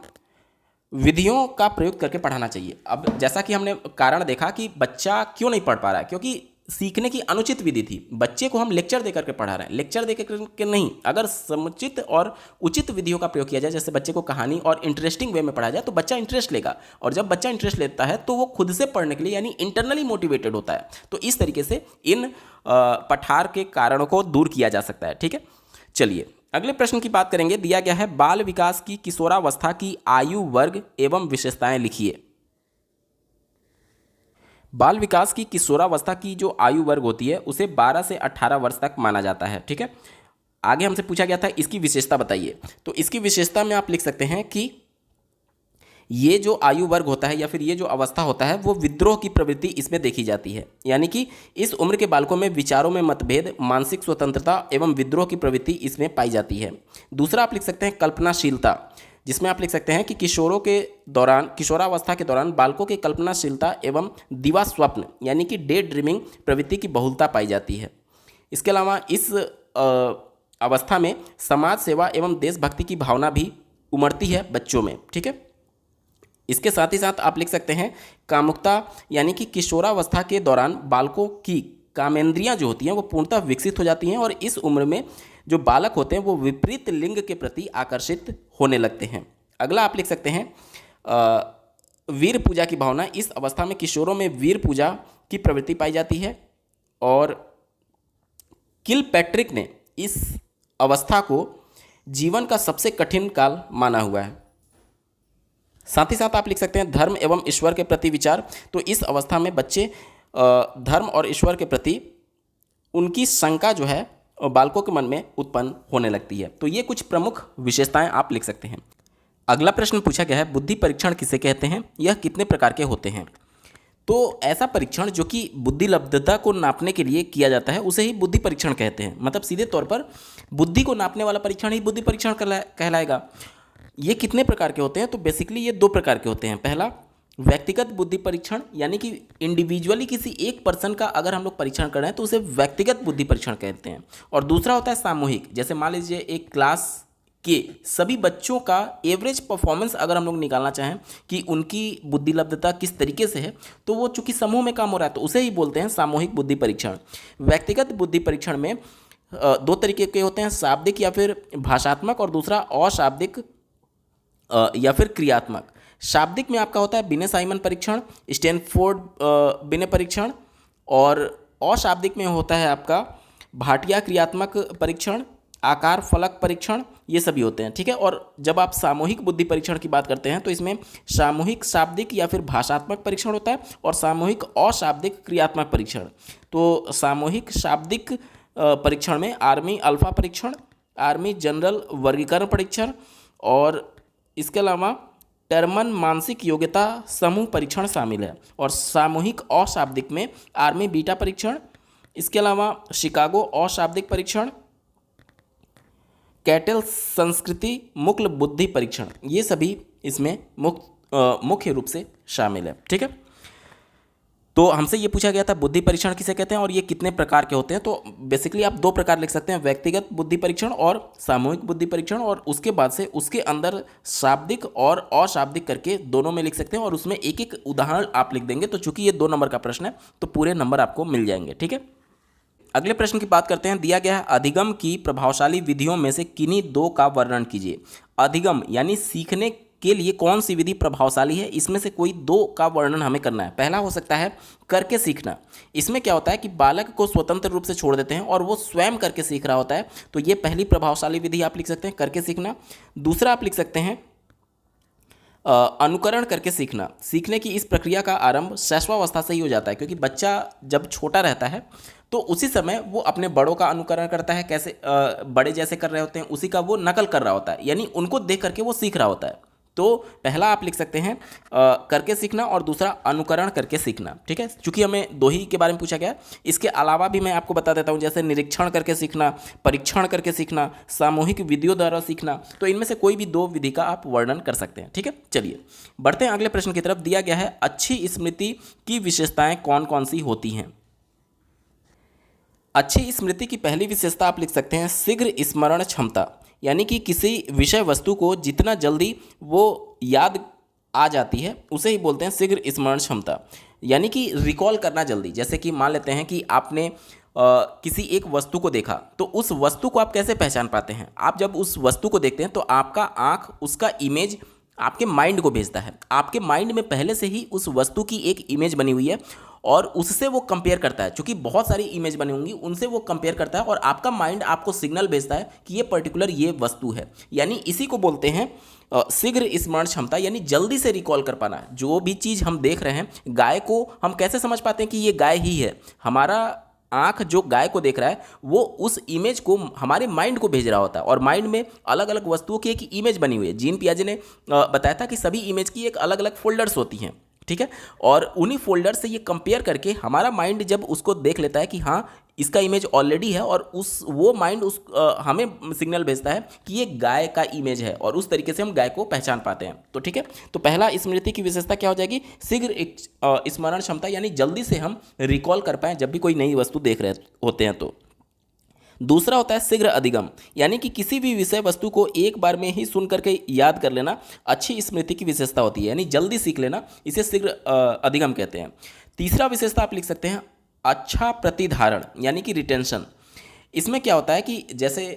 विधियों का प्रयोग करके पढ़ाना चाहिए। अब जैसा कि हमने कारण देखा कि बच्चा क्यों नहीं पढ़ पा रहा है, क्योंकि सीखने की अनुचित विधि थी। बच्चे को हम लेक्चर देकर के पढ़ा रहे हैं, लेक्चर देकर के नहीं। अगर समुचित और उचित विधियों का प्रयोग किया जाए, जैसे बच्चे को कहानी और इंटरेस्टिंग वे में पढ़ाया जाए, तो बच्चा इंटरेस्ट लेगा, और जब बच्चा इंटरेस्ट लेता है तो वो खुद से पढ़ने के लिए यानी इंटरनली मोटिवेटेड होता है। तो इस तरीके से इन पठार के कारणों को दूर किया जा सकता है। ठीक है, चलिए अगले प्रश्न की बात करेंगे। दिया गया है, बाल विकास की किशोरावस्था की आयु वर्ग एवं विशेषताएं लिखिए। बाल विकास की किशोरावस्था की जो आयु वर्ग होती है उसे 12 से 18 वर्ष तक माना जाता है। ठीक है, आगे हमसे पूछा गया था इसकी विशेषता बताइए। तो इसकी विशेषता में आप लिख सकते हैं कि ये जो आयु वर्ग होता है या फिर ये जो अवस्था होता है वो विद्रोह की प्रवृत्ति इसमें देखी जाती है, यानी कि इस उम्र के बालकों में विचारों में मतभेद, मानसिक स्वतंत्रता एवं विद्रोह की प्रवृत्ति इसमें पाई जाती है। दूसरा आप लिख सकते हैं कल्पनाशीलता, जिसमें आप लिख सकते हैं कि किशोरावस्था के दौरान बालकों की कल्पनाशीलता एवं दिवा स्वप्न यानी कि डे ड्रीमिंग प्रवृत्ति की बहुलता पाई जाती है। इसके अलावा इस अवस्था में समाज सेवा एवं देशभक्ति की भावना भी उमड़ती है बच्चों में। ठीक है, इसके साथ ही साथ आप लिख सकते हैं कामुकता, यानी कि किशोरावस्था के दौरान बालकों की कामेंद्रियां जो होती हैं वो पूर्णतः विकसित हो जाती हैं और इस उम्र में जो बालक होते हैं वो विपरीत लिंग के प्रति आकर्षित होने लगते हैं। अगला आप लिख सकते हैं वीर पूजा की भावना। इस अवस्था में किशोरों में वीर पूजा की प्रवृत्ति पाई जाती है और किलपैट्रिक ने इस अवस्था को जीवन का सबसे कठिन काल माना हुआ है। साथ ही साथ आप लिख सकते हैं धर्म एवं ईश्वर के प्रति विचार। तो इस अवस्था में बच्चे धर्म और ईश्वर के प्रति उनकी शंका जो है बालकों के मन में उत्पन्न होने लगती है। तो ये कुछ प्रमुख विशेषताएं आप लिख सकते हैं। अगला प्रश्न पूछा गया है, बुद्धि परीक्षण किसे कहते हैं, यह कितने प्रकार के होते हैं। तो ऐसा परीक्षण जो कि बुद्धिलब्धता को नापने के लिए किया जाता है उसे ही बुद्धि परीक्षण कहते हैं। मतलब सीधे तौर पर बुद्धि को नापने वाला परीक्षण ही बुद्धि परीक्षण कहलाएगा। ये कितने प्रकार के होते हैं, तो बेसिकली ये 2 प्रकार के होते हैं। पहला व्यक्तिगत बुद्धि परीक्षण, यानी कि इंडिविजुअली किसी एक पर्सन का अगर हम लोग परीक्षण कर रहे हैं तो उसे व्यक्तिगत बुद्धि परीक्षण कहते हैं। और दूसरा होता है सामूहिक, जैसे मान लीजिए एक क्लास के सभी बच्चों का एवरेज परफॉर्मेंस अगर हम लोग निकालना चाहें कि उनकी बुद्धिलब्धता किस तरीके से है, तो वो चूंकि समूह में काम हो रहा है तो उसे ही बोलते हैं सामूहिक बुद्धि परीक्षण। व्यक्तिगत बुद्धि परीक्षण में 2 तरीके के होते हैं, शाब्दिक या फिर भाषात्मक, और दूसरा अशाब्दिक या फिर क्रियात्मक। शाब्दिक में आपका होता है बिने साइमन परीक्षण, स्टैनफोर्ड बिने परीक्षण, और अशाब्दिक में होता है आपका भाटिया क्रियात्मक परीक्षण, आकार फलक परीक्षण, ये सभी होते हैं। ठीक है, और जब आप सामूहिक बुद्धि परीक्षण की बात करते हैं तो इसमें सामूहिक शाब्दिक या फिर भाषात्मक परीक्षण होता है और सामूहिक अशाब्दिक क्रियात्मक परीक्षण। तो सामूहिक शाब्दिक परीक्षण में आर्मी अल्फा परीक्षण, आर्मी जनरल वर्गीकरण परीक्षण, और इसके अलावा टर्मन मानसिक योग्यता समूह परीक्षण शामिल है। और सामूहिक अशाब्दिक में आर्मी बीटा परीक्षण, इसके अलावा शिकागो अशाब्दिक परीक्षण, कैटल संस्कृति मुक्ल बुद्धि परीक्षण, ये सभी इसमें मुख्य रूप से शामिल है। ठीक है, तो हमसे ये पूछा गया था बुद्धि परीक्षण किसे कहते हैं और ये कितने प्रकार के होते हैं। तो बेसिकली आप 2 प्रकार लिख सकते हैं, व्यक्तिगत बुद्धि परीक्षण और सामूहिक बुद्धि परीक्षण, और उसके बाद से उसके अंदर शाब्दिक और अशाब्दिक करके दोनों में लिख सकते हैं और उसमें एक एक उदाहरण आप लिख देंगे। तो चूंकि ये 2 नंबर का प्रश्न है तो पूरे नंबर आपको मिल जाएंगे। ठीक है, अगले प्रश्न की बात करते हैं। दिया गया है अधिगम की प्रभावशाली विधियों में से किन्हीं 2 का वर्णन कीजिए। अधिगम यानी सीखने के लिए कौन सी विधि प्रभावशाली है, इसमें से कोई 2 का वर्णन हमें करना है। पहला हो सकता है करके सीखना। इसमें क्या होता है कि बालक को स्वतंत्र रूप से छोड़ देते हैं और वो स्वयं करके सीख रहा होता है, तो ये पहली प्रभावशाली विधि आप लिख सकते हैं, करके सीखना। दूसरा आप लिख सकते हैं अनुकरण करके सीखना। सीखने की इस प्रक्रिया का आरंभ शैशवावस्था से ही हो जाता है, क्योंकि बच्चा जब छोटा रहता है तो उसी समय वो अपने बड़ों का अनुकरण करता है, कैसे बड़े जैसे कर रहे होते हैं उसी का वो नकल कर रहा होता है, यानी उनको देख करके वो सीख रहा होता है। तो पहला आप लिख सकते हैं करके सीखना और दूसरा अनुकरण करके सीखना। ठीक है, चूंकि हमें दो ही के बारे में पूछा गया, इसके अलावा भी मैं आपको बता देता हूं, जैसे निरीक्षण करके सीखना, परीक्षण करके सीखना, सामूहिक विधियों द्वारा सीखना। तो इनमें से कोई भी दो विधि का आप वर्णन कर सकते हैं। ठीक है, चलिए बढ़ते हैं अगले प्रश्न की तरफ। दिया गया है अच्छी स्मृति की विशेषताएं कौन कौन सी होती हैं। अच्छी स्मृति की पहली विशेषता आप लिख सकते हैं शीघ्र स्मरण क्षमता, यानी कि किसी विषय वस्तु को जितना जल्दी वो याद आ जाती है उसे ही बोलते हैं शीघ्र स्मरण क्षमता, यानी कि रिकॉल करना जल्दी। जैसे कि मान लेते हैं कि आपने किसी एक वस्तु को देखा, तो उस वस्तु को आप कैसे पहचान पाते हैं। आप जब उस वस्तु को देखते हैं तो आपका आँख उसका इमेज आपके माइंड को भेजता है। आपके माइंड में पहले से ही उस वस्तु की एक इमेज बनी हुई है और उससे वो कंपेयर करता है, क्योंकि बहुत सारी इमेज बनी होंगी उनसे वो कंपेयर करता है और आपका माइंड आपको सिग्नल भेजता है कि ये पर्टिकुलर ये वस्तु है। यानी इसी को बोलते हैं शीघ्र स्मरण क्षमता, यानी जल्दी से रिकॉल कर पाना। जो भी चीज़ हम देख रहे हैं, गाय को हम कैसे समझ पाते हैं कि ये गाय ही है। हमारा आँख जो गाय को देख रहा है वो उस इमेज को हमारे माइंड को भेज रहा होता है और माइंड में अलग अलग वस्तुओं की एक इमेज बनी हुई है। जीन पियाजे ने बताया था कि सभी इमेज की एक अलग अलग फोल्डर्स होती हैं। ठीक है, और उन्हीं फोल्डर से ये कंपेयर करके हमारा माइंड जब उसको देख लेता है कि हाँ इसका इमेज ऑलरेडी है, और वो माइंड हमें सिग्नल भेजता है कि ये गाय का इमेज है, और उस तरीके से हम गाय को पहचान पाते हैं। तो ठीक है, तो पहला स्मृति की विशेषता क्या हो जाएगी, शीघ्र स्मरण क्षमता, यानी जल्दी से हम रिकॉल कर पाएँ जब भी कोई नई वस्तु देख रहे होते हैं। तो दूसरा होता है शीघ्र अधिगम, यानी कि किसी भी विषय वस्तु को एक बार में ही सुन करके याद कर लेना अच्छी स्मृति की विशेषता होती है, यानी जल्दी सीख लेना, इसे शीघ्र अधिगम कहते हैं। तीसरा विशेषता आप लिख सकते हैं अच्छा प्रतिधारण, यानी कि रिटेंशन। इसमें क्या होता है कि जैसे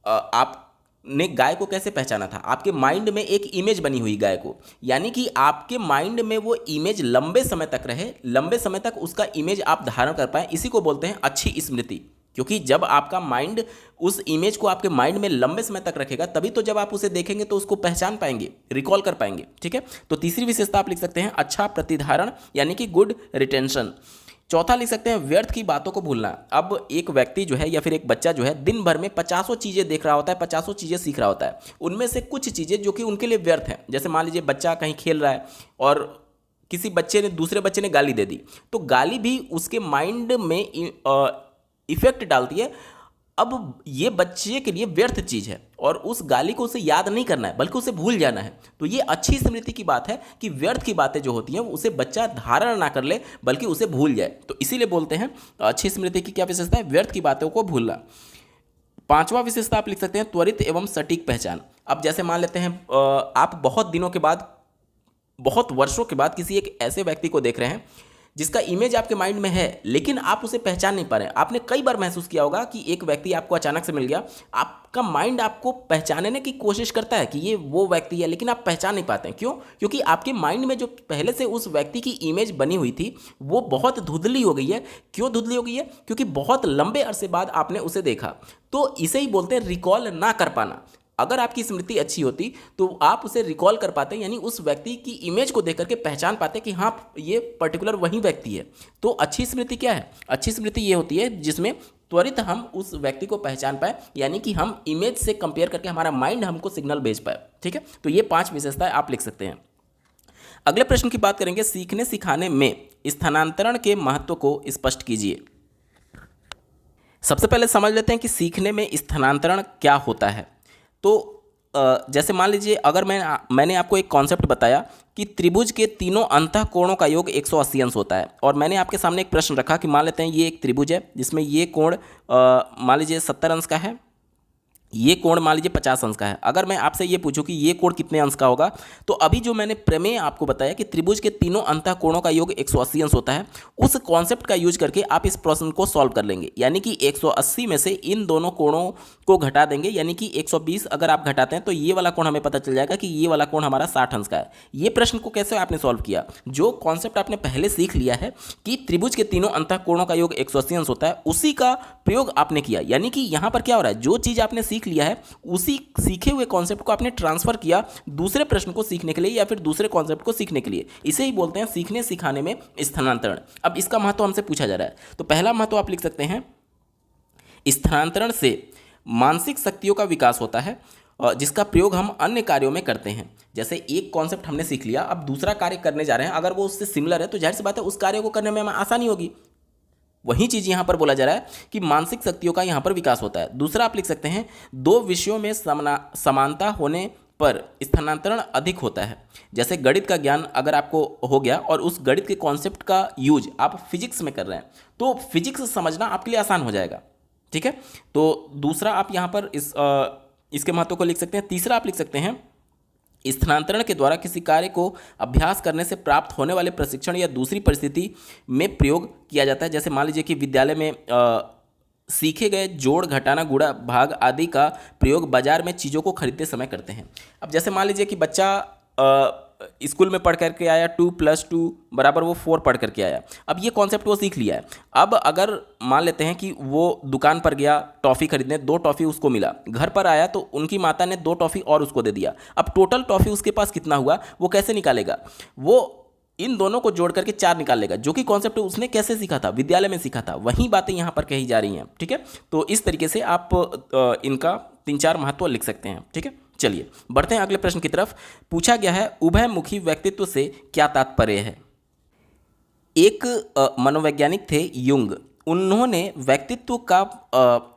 आपने गाय को कैसे पहचाना था, आपके माइंड में एक इमेज बनी हुई गाय को, यानी कि आपके माइंड में वो इमेज लंबे समय तक रहे, लंबे समय तक उसका इमेज आप धारण कर पाएँ, इसी को बोलते हैं अच्छी स्मृति। क्योंकि जब आपका माइंड उस इमेज को आपके माइंड में लंबे समय तक रखेगा, तभी तो जब आप उसे देखेंगे तो उसको पहचान पाएंगे, रिकॉल कर पाएंगे। ठीक है, तो तीसरी विशेषता आप लिख सकते हैं अच्छा प्रतिधारण, यानी कि गुड रिटेंशन। चौथा लिख सकते हैं व्यर्थ की बातों को भूलना। अब एक व्यक्ति जो है या फिर एक बच्चा जो है दिन भर में 50 चीज़ें देख रहा होता है, 50 चीज़ें सीख रहा होता है, उनमें से कुछ चीज़ें जो कि उनके लिए व्यर्थ हैं। जैसे मान लीजिए बच्चा कहीं खेल रहा है और किसी बच्चे ने दूसरे बच्चे ने गाली दे दी, तो गाली भी उसके माइंड में इफेक्ट डालती है। अब ये बच्चे के लिए व्यर्थ चीज़ है और उस गाली को उसे याद नहीं करना है बल्कि उसे भूल जाना है। तो ये अच्छी स्मृति की बात है कि व्यर्थ की बातें जो होती हैं उसे बच्चा धारण ना कर ले बल्कि उसे भूल जाए। तो इसीलिए बोलते हैं अच्छी स्मृति की क्या विशेषता है, व्यर्थ की बातों को भूलना। पांचवा विशेषता आप लिख सकते हैं त्वरित एवं सटीक पहचान। अब जैसे मान लेते हैं आप बहुत दिनों के बाद, बहुत वर्षों के बाद किसी एक ऐसे व्यक्ति को देख रहे हैं जिसका इमेज आपके माइंड में है, लेकिन आप उसे पहचान नहीं पा रहे हैं। आपने कई बार महसूस किया होगा कि एक व्यक्ति आपको अचानक से मिल गया, आपका माइंड आपको पहचानने की कोशिश करता है कि ये वो व्यक्ति है, लेकिन आप पहचान नहीं पाते हैं। क्यों? क्योंकि आपके माइंड में जो पहले से उस व्यक्ति की इमेज बनी हुई थी वो बहुत धुंधली हो गई है। क्यों धुंधली हो गई है? क्योंकि बहुत लंबे अरसे बाद आपने उसे देखा। तो इसे ही बोलते हैं रिकॉल ना कर पाना। अगर आपकी स्मृति अच्छी होती तो आप उसे रिकॉल कर पाते, यानी उस व्यक्ति की इमेज को देख करके पहचान पाते कि हाँ ये पर्टिकुलर वही व्यक्ति है। तो अच्छी स्मृति क्या है? अच्छी स्मृति ये होती है जिसमें त्वरित हम उस व्यक्ति को पहचान पाए, यानी कि हम इमेज से कंपेयर करके हमारा माइंड हमको सिग्नल भेज पाए। ठीक है, तो ये 5 विशेषताएं आप लिख सकते हैं। अगले प्रश्न की बात करेंगे, सीखने सिखाने में स्थानांतरण के महत्व को स्पष्ट कीजिए। सबसे पहले समझ लेते हैं कि सीखने में स्थानांतरण क्या होता है। तो जैसे मान लीजिए अगर मैंने आपको एक कॉन्सेप्ट बताया कि त्रिभुज के तीनों अंतः कोणों का योग 180 अंश होता है, और मैंने आपके सामने एक प्रश्न रखा कि मान लेते हैं ये एक त्रिभुज है जिसमें ये कोण मान लीजिए 70 अंश का है, ये कोण मान लीजिए 50 अंश का है। अगर मैं आपसे ये पूछूं कि ये कोण कितने अंश का होगा, तो अभी जो मैंने प्रमेय आपको बताया कि त्रिभुज के तीनों अंतः कोणों का योग 180 अंश होता है, उस कॉन्सेप्ट का यूज करके आप इस प्रश्न को सॉल्व कर लेंगे। यानी कि 180 में से इन दोनों कोणों को घटा देंगे, यानी कि 120 अगर आप घटाते हैं तो ये वाला कोण हमें पता चल जाएगा कि ये वाला कोण हमारा 60 अंश का है। ये प्रश्न को कैसे आपने सॉल्व किया? जो कॉन्सेप्ट आपने पहले सीख लिया है कि त्रिभुज के तीनों अंतः कोणों का योग 180 अंश होता है, उसी का प्रयोग आपने किया। यानी कि यहाँ पर क्या हो रहा है, जो चीज़ आपने सीख सीख लिया है उसी सीखे हुए कॉन्सेप्ट को आपने ट्रांसफर किया दूसरे प्रश्न को सीखने के लिए या फिर दूसरे कॉन्सेप्ट को सीखने के लिए। इसे ही बोलते हैं सीखने सिखाने में स्थानांतरण। अब इसका महत्व हमसे पूछा जा रहा है, तो पहला महत्व आप लिख सकते हैं, स्थानांतरण से मानसिक शक्तियों का विकास होता है जिसका प्रयोग हम अन्य कार्यों में करते हैं। जैसे एक कॉन्सेप्ट हमने सीख लिया, अब दूसरा कार्य करने जा रहे हैं, अगर वो उससे सिमिलर है तो जाहिर सी बात है उस कार्य को करने में हमें आसानी होगी। वही चीज़ यहाँ पर बोला जा रहा है कि मानसिक शक्तियों का यहाँ पर विकास होता है। दूसरा आप लिख सकते हैं, दो विषयों में समानता होने पर स्थानांतरण अधिक होता है। जैसे गणित का ज्ञान अगर आपको हो गया और उस गणित के कॉन्सेप्ट का यूज आप फिजिक्स में कर रहे हैं तो फिजिक्स समझना आपके लिए आसान हो जाएगा। ठीक है, तो दूसरा आप यहाँ पर इसके महत्व को लिख सकते हैं। तीसरा आप लिख सकते हैं, स्थानांतरण के द्वारा किसी कार्य को अभ्यास करने से प्राप्त होने वाले प्रशिक्षण या दूसरी परिस्थिति में प्रयोग किया जाता है। जैसे मान लीजिए कि विद्यालय में सीखे गए जोड़, घटाना, गुणा, भाग आदि का प्रयोग बाजार में चीज़ों को खरीदते समय करते हैं। अब जैसे मान लीजिए कि बच्चा स्कूल में पढ़ करके आया 2 + 2 = वो 4 पढ़ करके आया। अब ये कॉन्सेप्ट वो सीख लिया है। अब अगर मान लेते हैं कि वो दुकान पर गया टॉफ़ी खरीदने, 2 टॉफ़ी उसको मिला, घर पर आया तो उनकी माता ने 2 टॉफ़ी और उसको दे दिया। अब टोटल टॉफ़ी उसके पास कितना हुआ वो कैसे निकालेगा? वो इन दोनों को जोड़ करके 4 निकाल लेगा, जो कि कॉन्सेप्ट उसने कैसे सीखा था? विद्यालय में सीखा था। वही बातें यहाँ पर कही जा रही हैं। ठीक है, तो इस तरीके से आप इनका 3-4 महत्व लिख सकते हैं। ठीक है, चलिए बढ़ते हैं अगले प्रश्न की तरफ। पूछा गया है, उभयमुखी व्यक्तित्व से क्या तात्पर्य है? एक मनोवैज्ञानिक थे युंग, उन्होंने व्यक्तित्व का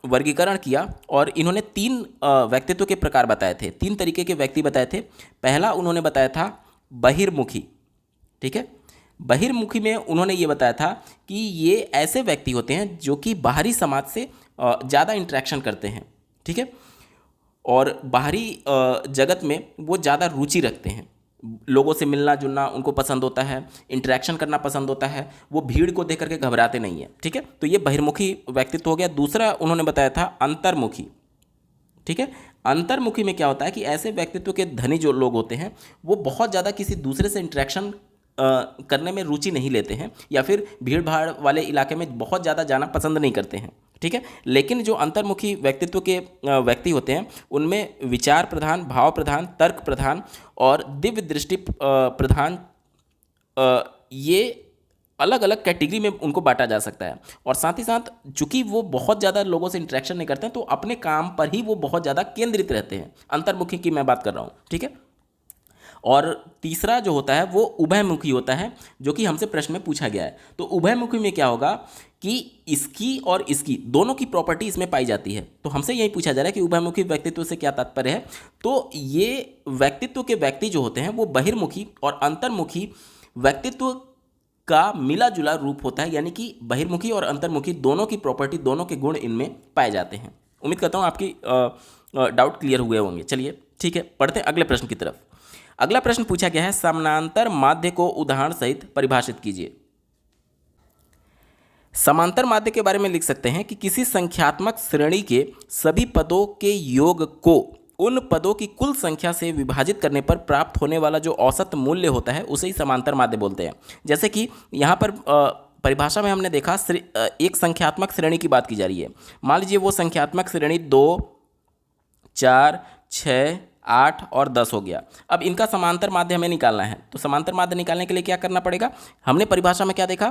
वर्गीकरण किया और इन्होंने 3 व्यक्तित्व के प्रकार बताए थे, 3 तरीके के व्यक्ति बताए थे। पहला उन्होंने बताया था बहिर्मुखी। ठीक है, बहिर्मुखी में उन्होंने ये बताया था कि ये ऐसे व्यक्ति होते हैं जो कि बाहरी समाज से ज़्यादा इंटरेक्शन करते हैं। ठीक है, और बाहरी जगत में वो ज़्यादा रुचि रखते हैं, लोगों से मिलना जुलना उनको पसंद होता है, इंटरेक्शन करना पसंद होता है, वो भीड़ को देख करके घबराते नहीं है। ठीक है, तो ये बहिर्मुखी व्यक्तित्व हो गया। दूसरा उन्होंने बताया था अंतर्मुखी। ठीक है, अंतर्मुखी में क्या होता है कि ऐसे व्यक्तित्व के धनी जो लोग होते हैं वो बहुत ज़्यादा किसी दूसरे से इंटरेक्शन करने में रुचि नहीं लेते हैं या फिर भीड़ भाड़ वाले इलाके में बहुत ज़्यादा जाना पसंद नहीं करते हैं। ठीक है, लेकिन जो अंतर्मुखी व्यक्तित्व के व्यक्ति होते हैं उनमें विचार प्रधान, भाव प्रधान, तर्क प्रधान और दिव्य दृष्टि प्रधान, ये अलग अलग कैटेगरी में उनको बांटा जा सकता है। और साथ ही साथ चूंकि वो बहुत ज़्यादा लोगों से इंटरेक्शन नहीं करते हैं तो अपने काम पर ही वो बहुत ज़्यादा केंद्रित रहते हैं। अंतर्मुखी की मैं बात कर रहा हूँ। ठीक है, और तीसरा जो होता है वो उभयमुखी होता है, जो कि हमसे प्रश्न में पूछा गया है। तो उभयमुखी में क्या होगा कि इसकी और इसकी दोनों की प्रॉपर्टी इसमें पाई जाती है। तो हमसे यही पूछा जा रहा है कि उभयमुखी व्यक्तित्व से क्या तात्पर्य है। तो ये व्यक्तित्व के व्यक्ति जो होते हैं वो बहिर्मुखी और अंतर्मुखी व्यक्तित्व का मिला जुला रूप होता है, यानी कि बहिर्मुखी और अंतर्मुखी दोनों की प्रॉपर्टी, दोनों के गुण इनमें पाए जाते हैं। उम्मीद करता हूँ आपकी डाउट क्लियर हुए होंगे। चलिए ठीक है, पढ़ते हैं अगले प्रश्न की तरफ। अगला प्रश्न पूछा गया है, समांतर माध्य को उदाहरण सहित परिभाषित कीजिए। समांतर माध्य के बारे में लिख सकते हैं कि किसी संख्यात्मक श्रेणी के सभी पदों के योग को उन पदों की कुल संख्या से विभाजित करने पर प्राप्त होने वाला जो औसत मूल्य होता है उसे ही समांतर माध्य बोलते हैं। जैसे कि यहाँ पर परिभाषा में हमने देखा एक संख्यात्मक श्रेणी की बात की जा रही है। मान लीजिए वो संख्यात्मक श्रेणी 2, 4, 6, 8 और 10 हो गया। अब इनका समांतर माध्य हमें निकालना है। तो समांतर माध्य निकालने के लिए क्या करना पड़ेगा? हमने परिभाषा में क्या देखा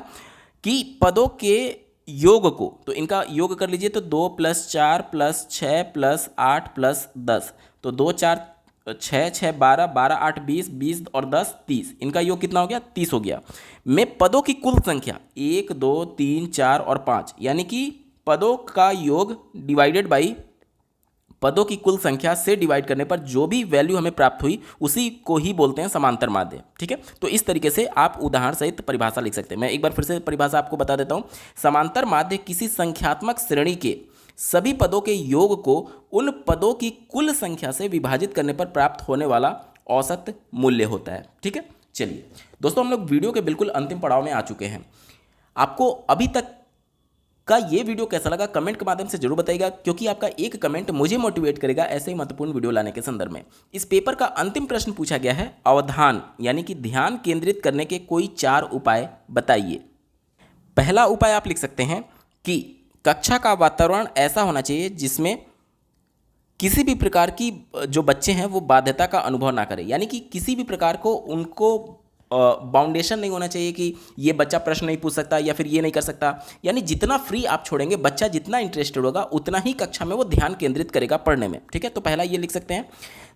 कि पदों के योग को, तो इनका योग कर लीजिए, तो 2 + 4 + 6 + 8 + 10, तो 2, 4, 6, 6, 12, 12, 8, 20, 20 और 10, 30। इनका योग कितना हो गया? 30 हो गया। में पदों की कुल संख्या 1, 2, 3, 4 और 5, यानी कि पदों का योग डिवाइडेड बाई पदों की कुल संख्या से डिवाइड करने पर जो भी वैल्यू हमें प्राप्त हुई उसी को ही बोलते हैं समांतर माध्य। ठीक है, तो इस तरीके से आप उदाहरण सहित परिभाषा लिख सकते हैं। मैं एक बार फिर से परिभाषा आपको बता देता हूं। समांतर माध्य किसी संख्यात्मक श्रेणी के सभी पदों के योग को उन पदों की कुल संख्या से विभाजित करने पर प्राप्त होने वाला औसत मूल्य होता है। ठीक है, चलिए दोस्तों, हम लोग वीडियो के बिल्कुल अंतिम पड़ाव में आ चुके हैं। आपको अभी तक का ये वीडियो कैसा लगा कमेंट के माध्यम से जरूर बताइएगा, क्योंकि आपका एक कमेंट मुझे मोटिवेट करेगा ऐसे ही महत्वपूर्ण वीडियो लाने के संदर्भ में। इस पेपर का अंतिम प्रश्न पूछा गया है, अवधान यानी कि ध्यान केंद्रित करने के कोई 4 उपाय बताइए। पहला उपाय आप लिख सकते हैं कि कक्षा का वातावरण ऐसा होना चाहिए जिसमें किसी भी प्रकार की जो बच्चे हैं वो बाध्यता का अनुभव ना करें, यानी कि किसी भी प्रकार को उनको बाउंडेशन नहीं होना चाहिए कि ये बच्चा प्रश्न नहीं पूछ सकता या फिर ये नहीं कर सकता। यानी जितना फ्री आप छोड़ेंगे, बच्चा जितना इंटरेस्टेड होगा उतना ही कक्षा में वो ध्यान केंद्रित करेगा पढ़ने में। ठीक है, तो पहला ये लिख सकते हैं।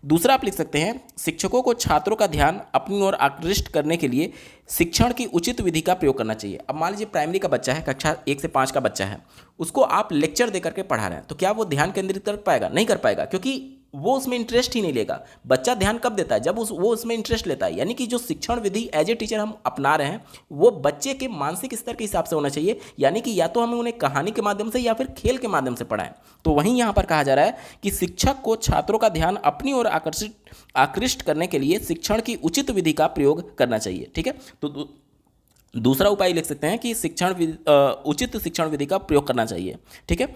दूसरा आप लिख सकते हैं, शिक्षकों को छात्रों का ध्यान अपनी ओर आकृष्ट करने के लिए शिक्षण की उचित विधि का प्रयोग करना चाहिए। अब मान लीजिए प्राइमरी का बच्चा है, कक्षा 1 से 5 का बच्चा है, उसको आप लेक्चर दे करके पढ़ा रहे हैं, तो क्या वो ध्यान केंद्रित कर पाएगा? नहीं कर पाएगा, क्योंकि वो उसमें इंटरेस्ट ही नहीं लेगा। बच्चा ध्यान कब देता है? जब वो उसमें इंटरेस्ट लेता है। यानी कि जो शिक्षण विधि एज ए टीचर हम अपना रहे हैं वो बच्चे के मानसिक स्तर के हिसाब से होना चाहिए। यानी कि या तो हमें उन्हें कहानी के माध्यम से या फिर खेल के माध्यम से पढ़ाएं। तो वहीं यहाँ पर कहा जा रहा है कि शिक्षक को छात्रों का ध्यान अपनी ओर आकृष्ट करने के लिए शिक्षण की उचित विधि का प्रयोग करना चाहिए। ठीक है, तो दूसरा उपाय लिख सकते हैं कि उचित शिक्षण विधि का प्रयोग करना चाहिए। ठीक है,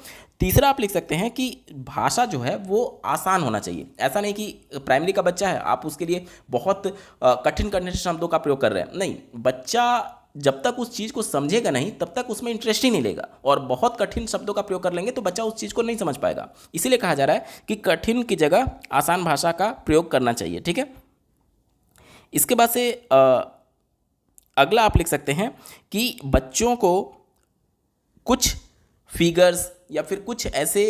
तीसरा आप लिख सकते हैं कि भाषा जो है वो आसान होना चाहिए। ऐसा नहीं कि प्राइमरी का बच्चा है आप उसके लिए बहुत कठिन कठिन शब्दों का प्रयोग कर रहे हैं। नहीं, बच्चा जब तक उस चीज़ को समझेगा नहीं तब तक उसमें इंटरेस्ट ही नहीं लेगा, और बहुत कठिन शब्दों का प्रयोग कर लेंगे तो बच्चा उस चीज़ को नहीं समझ पाएगा। इसीलिए कहा जा रहा है कि कठिन की जगह आसान भाषा का प्रयोग करना चाहिए। ठीक है, इसके बाद से अगला आप लिख सकते हैं कि बच्चों को कुछ फिगर्स या फिर कुछ ऐसे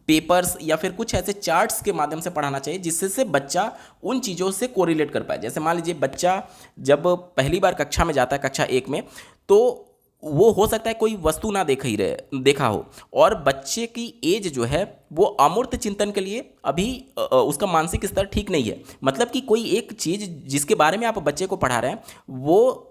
पेपर्स या फिर कुछ ऐसे चार्ट्स के माध्यम से पढ़ाना चाहिए जिससे से बच्चा उन चीज़ों से कोरिलेट कर पाए। जैसे मान लीजिए बच्चा जब पहली बार कक्षा में जाता है, कक्षा 1 में, तो वो हो सकता है कोई वस्तु ना देखा हो, और बच्चे की एज जो है वो अमूर्त चिंतन के लिए अभी उसका मानसिक स्तर ठीक नहीं है। मतलब कि कोई एक चीज़ जिसके बारे में आप बच्चे को पढ़ा रहे हैं वो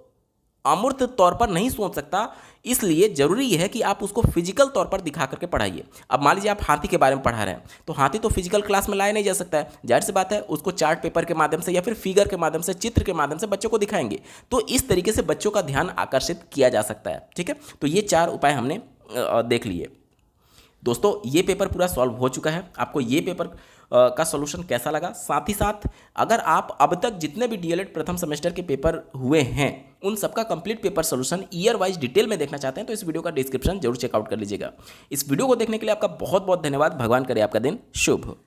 अमूर्त तौर पर नहीं सोच सकता, इसलिए जरूरी है कि आप उसको फिजिकल तौर पर दिखा करके पढ़ाइए। अब मान लीजिए आप हाथी के बारे में पढ़ा रहे हैं, तो हाथी तो फिजिकल क्लास में लाया नहीं जा सकता है, जाहिर सी बात है उसको चार्ट पेपर के माध्यम से या फिर फिगर के माध्यम से, चित्र के माध्यम से बच्चों को दिखाएंगे। तो इस तरीके से बच्चों का ध्यान आकर्षित किया जा सकता है। ठीक है, तो ये 4 उपाय हमने देख लिए। दोस्तों ये पेपर पूरा सॉल्व हो चुका है। आपको ये पेपर का सॉल्यूशन कैसा लगा? साथ ही साथ अगर आप अब तक जितने भी डीएलएड प्रथम सेमेस्टर के पेपर हुए हैं उन सबका complete paper solution year wise detail में देखना चाहते हैं तो इस वीडियो का डिस्क्रिप्शन जरूर चेकआउट कर लीजिएगा। इस वीडियो को देखने के लिए आपका बहुत बहुत धन्यवाद। भगवान करे आपका दिन शुभ हो।